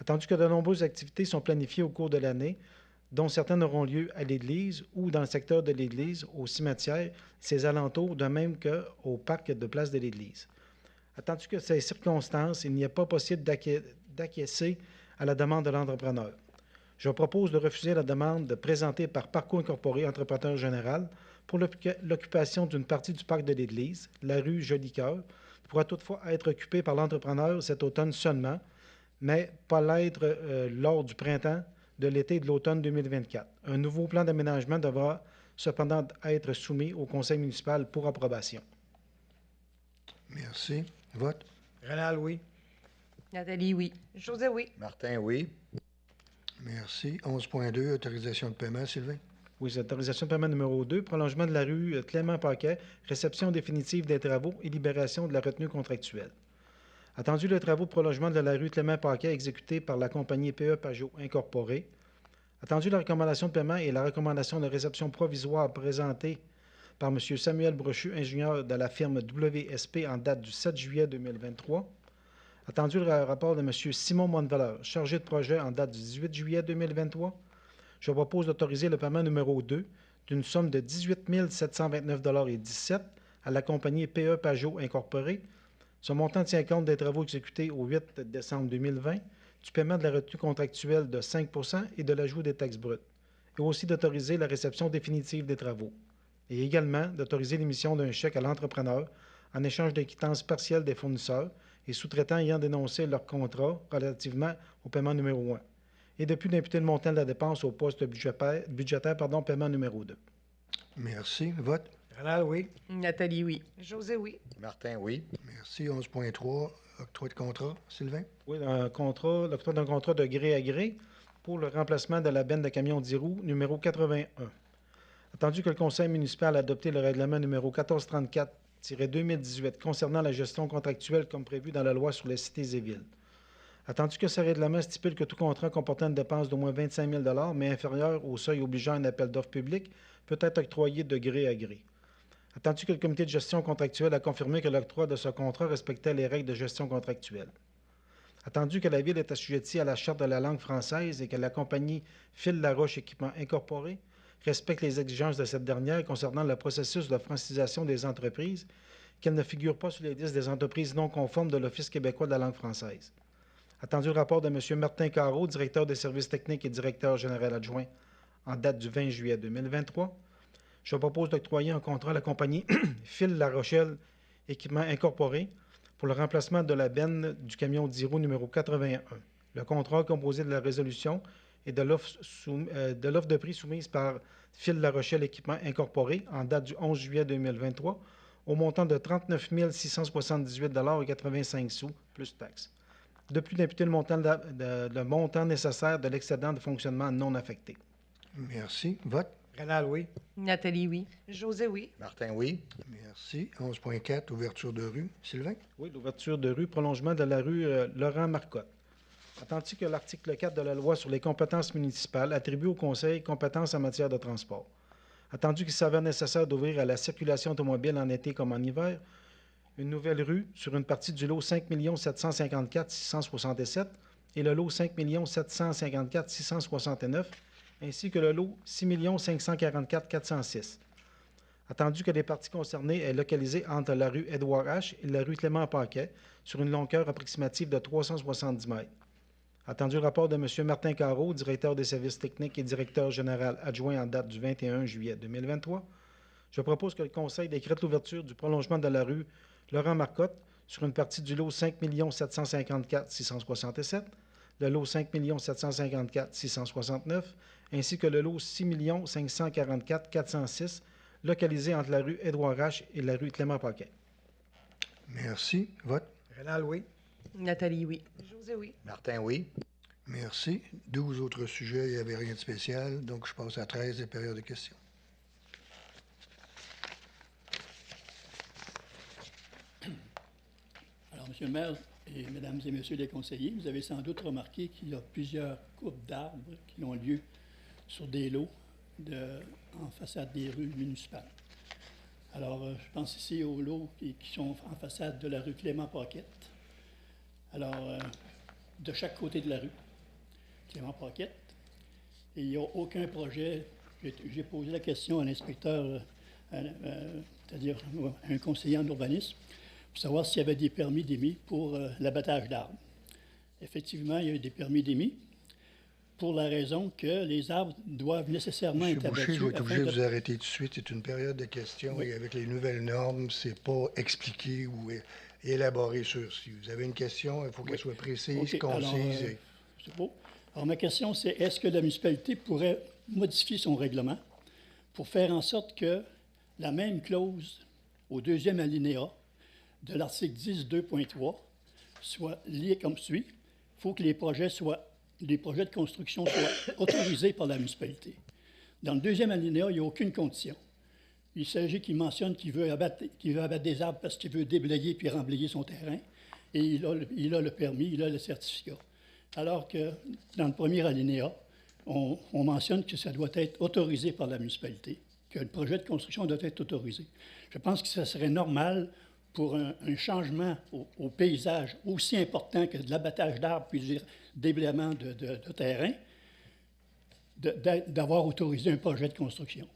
Attendu que de nombreuses activités sont planifiées au cours de l'année, dont certaines auront lieu à l'église ou dans le secteur de l'église, au cimetière, ses alentours, de même qu'au parc de place de l'église. Attendu que ces circonstances, il n'y a pas possible d'acquiescer à la demande de l'entrepreneur. Je propose de refuser la demande présentée par Parco Incorporé, entrepreneur général, pour l'occupation d'une partie du parc de l'Église, la rue Joli-Cœur, qui pourra toutefois être occupée par l'entrepreneur cet automne seulement, mais pas l'être lors du printemps, de l'été et de l'automne 2024. Un nouveau plan d'aménagement devra cependant être soumis au conseil municipal pour approbation. Merci. Vote. Rénal, oui. Nathalie, oui. José, oui. Martin, oui. Merci. 11.2, autorisation de paiement, Sylvain. Oui, c'est autorisation de paiement numéro 2, prolongement de la rue Clément-Paquet, réception définitive des travaux et libération de la retenue contractuelle. Attendu les travaux de prolongement de la rue Clément-Paquet exécutés par la compagnie PE Pajot Incorporée. Attendu la recommandation de paiement et la recommandation de réception provisoire présentée par M. Samuel Brochu, ingénieur de la firme WSP en date du 7 juillet 2023. Attendu le rapport de M. Simon Monvaleur, chargé de projet en date du 18 juillet 2023. Je propose d'autoriser le paiement numéro 2 d'une somme de 18 729,17 $ à la compagnie PE Pajot Incorporée. Ce montant tient compte des travaux exécutés au 8 décembre 2020, du paiement de la retenue contractuelle de 5 % et de l'ajout des taxes brutes, et aussi d'autoriser la réception définitive des travaux, et également d'autoriser l'émission d'un chèque à l'entrepreneur en échange de quittances partielles des fournisseurs et sous-traitants ayant dénoncé leur contrat relativement au paiement numéro 1, et depuis d'imputer le montant de la dépense au poste budgétaire paiement numéro 2. Merci. Vote. Rénal, oui. Nathalie, oui. José, oui. Martin, oui. Merci. 11.3, octroi de contrat, Sylvain. Oui, l'octroi d'un contrat de gré à gré pour le remplacement de la benne de camions 10 roues numéro 81. Attendu que le conseil municipal a adopté le règlement numéro 1434-2018 concernant la gestion contractuelle comme prévu dans la loi sur les cités et villes. Attendu que ce règlement stipule que tout contrat comportant une dépense d'au moins 25 000 $ mais inférieur au seuil obligeant un appel d'offres public peut être octroyé de gré à gré. Attendu que le comité de gestion contractuelle a confirmé que l'octroi de ce contrat respectait les règles de gestion contractuelle. Attendu que la Ville est assujettie à la Charte de la langue française et que la compagnie Fil-Laroche Équipement Incorporé respecte les exigences de cette dernière concernant le processus de francisation des entreprises, qu'elle ne figure pas sur les listes des entreprises non conformes de l'Office québécois de la langue française. Attendu le rapport de M. Martin Carreau, directeur des services techniques et directeur général adjoint, en date du 20 juillet 2023, je propose d'octroyer un contrat à la compagnie Fil-La Rochelle Équipement Incorporé pour le remplacement de la benne du camion 10 roues numéro 81. Le contrat composé de la résolution et de l'offre de prix soumise par Fil-La Rochelle Équipement Incorporé en date du 11 juillet 2023 au montant de 39 678,85 $ plus taxes. De plus d'imputer le montant nécessaire de l'excédent de fonctionnement non affecté. Merci. Vote. Rénal, oui. Nathalie, oui. José, oui. Martin, oui. Merci. 11.4, ouverture de rue, Sylvain. Oui, l'ouverture de rue, prolongement de la rue Laurent-Marcotte. Attendu que l'article 4 de la loi sur les compétences municipales attribue au Conseil compétences en matière de transport. Attendu qu'il s'avère nécessaire d'ouvrir à la circulation automobile en été comme en hiver, une nouvelle rue sur une partie du lot 5 754 667 et le lot 5 754 669, ainsi que le lot 6 544 406. Attendu que les parties concernées est localisée entre la rue Édouard H et la rue Clément-Paquet, sur une longueur approximative de 370 mètres. Attendu le rapport de M. Martin Carreau, directeur des services techniques et directeur général adjoint en date du 21 juillet 2023, je propose que le Conseil décrète l'ouverture du prolongement de la rue Laurent-Marcotte sur une partie du lot 5 754 667, le lot 5 754 669, ainsi que le lot 6 544 406, localisé entre la rue Édouard H et la rue Clément-Paquet. Merci. Vote. Rénal, oui. Nathalie, oui. José, oui. Martin, oui. Merci. 12 autres sujets, il n'y avait rien de spécial, donc je passe à 13, les périodes de questions. Alors, Monsieur le maire et Mesdames et Messieurs les conseillers, vous avez sans doute remarqué qu'il y a plusieurs coupes d'arbres qui ont lieu sur des lots en façade des rues municipales. Alors, je pense ici aux lots qui sont en façade de la rue Clément-Paquette. Alors, de chaque côté de la rue, Clément-Paquette. Et il n'y a aucun projet. J'ai posé la question à l'inspecteur, c'est-à-dire un conseiller en urbanisme, pour savoir s'il y avait des permis d'émis pour l'abattage d'arbres. Effectivement, il y a eu des permis d'émis. pour la raison que les arbres doivent nécessairement M. être Boucher, abattus. je vais être afin obligé de de- vous arrêter tout de suite. C'est une période de questions Oui. et avec les nouvelles normes, c'est pas expliqué ou élaboré sur. Si vous avez une question, il faut qu'elle Oui. soit précise, OK, alors, concise. et- c'est beau. Alors, ma question, c'est est-ce que la municipalité pourrait modifier son règlement pour faire en sorte que la même clause au deuxième alinéa de l'article 10.2.3 soit liée comme suit? Il faut que les projets de construction soient autorisés par la municipalité. Dans le deuxième alinéa, il n'y a aucune condition. Il s'agit qu'il mentionne qu'il veut abattre des arbres parce qu'il veut déblayer puis remblayer son terrain. Et il a le permis, il a le certificat. Alors que dans le premier alinéa, on mentionne que ça doit être autorisé par la municipalité, que le projet de construction doit être autorisé. Je pense que ce serait normal pour un changement au paysage aussi important que de l'abattage d'arbres puis du déblaiement de terrain, d'avoir autorisé un projet de construction.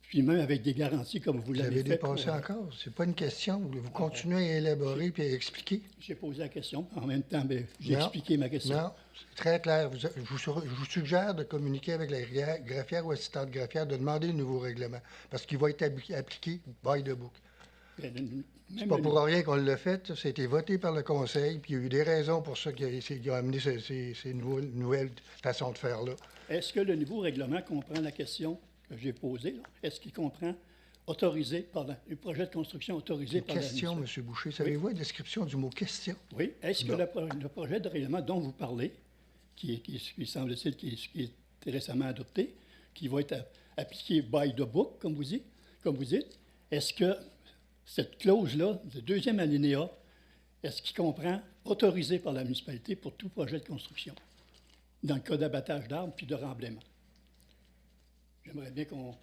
Puis même avec des garanties comme vous Vous l'avez avez fait. dépassé encore. C'est pas une question. Vous continuez à élaborer puis à expliquer. J'ai posé la question. En même temps, ben, j'ai Non. expliqué ma question. Non, c'est très clair. Je vous suggère de communiquer avec la greffière ou assistante greffière de demander le nouveau règlement parce qu'il va être appliqué by the book. Ben, C'est même pas le- pour rien qu'on l'a fait. Ça a été voté par le conseil, puis il y a eu des raisons pour ça qui a amené ces nouvelles façons de faire-là. Est-ce que le nouveau règlement comprend la question que j'ai posée? Là? Est-ce qu'il comprend autorisé par le projet de construction autorisé Une par la question, M. municipalité? Boucher. Savez-vous la description du mot question? Oui. Est-ce que Non. le projet de règlement dont vous parlez, qui semble-t-il qui est récemment adopté, qui va être appliqué by the book, comme vous dites, est-ce que cette clause-là, le deuxième alinéa, est-ce qu'il comprend autorisé par la municipalité pour tout projet de construction, dans le cas d'abattage d'arbres puis de remblaiement? J'aimerais bien qu'on...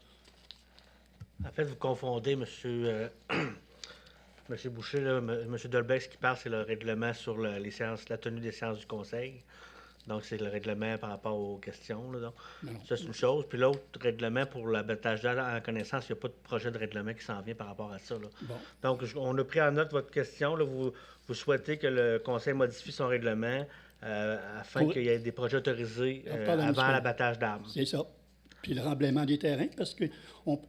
En fait, vous confondez, monsieur Boucher, là, monsieur Dolbeck, ce qui parle, c'est le règlement sur les séances, la tenue des séances du conseil. Donc, c'est le règlement par rapport aux questions. Là, donc. Non. Ça, c'est une chose. Puis l'autre règlement pour l'abattage d'arbres en connaissance, il n'y a pas de projet de règlement qui s'en vient par rapport à ça. Là. Bon. Donc, on a pris en note votre question. Là. Vous souhaitez que le conseil modifie son règlement afin Pour- qu'il y ait des projets autorisés Par la avant municipalité. l'abattage d'arbres. C'est ça. Puis le remblaiement des terrains, parce que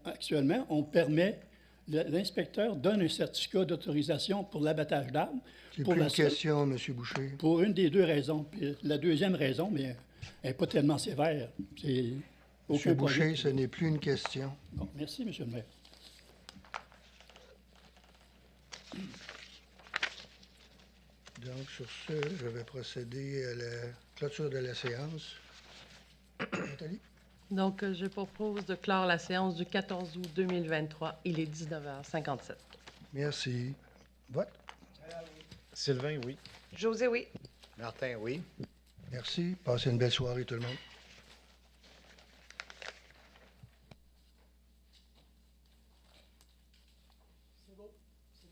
actuellement, on permet, l'inspecteur donne un certificat d'autorisation pour l'abattage d'arbres. C'est pour plus la une seule- question, M. Boucher. Pour une des deux raisons. Puis la deuxième raison, mais elle n'est pas tellement sévère. C'est M. aucun Boucher, projet. ce n'est plus une question. Bon, merci, M. le maire. Donc, sur ce, je vais procéder à la clôture de la séance. Nathalie? Donc, je propose de clore la séance du 14 août 2023. Il est 19h57. Merci. Vote. Sylvain, oui. José, oui. Martin, oui. Merci. Passez une belle soirée, tout le monde.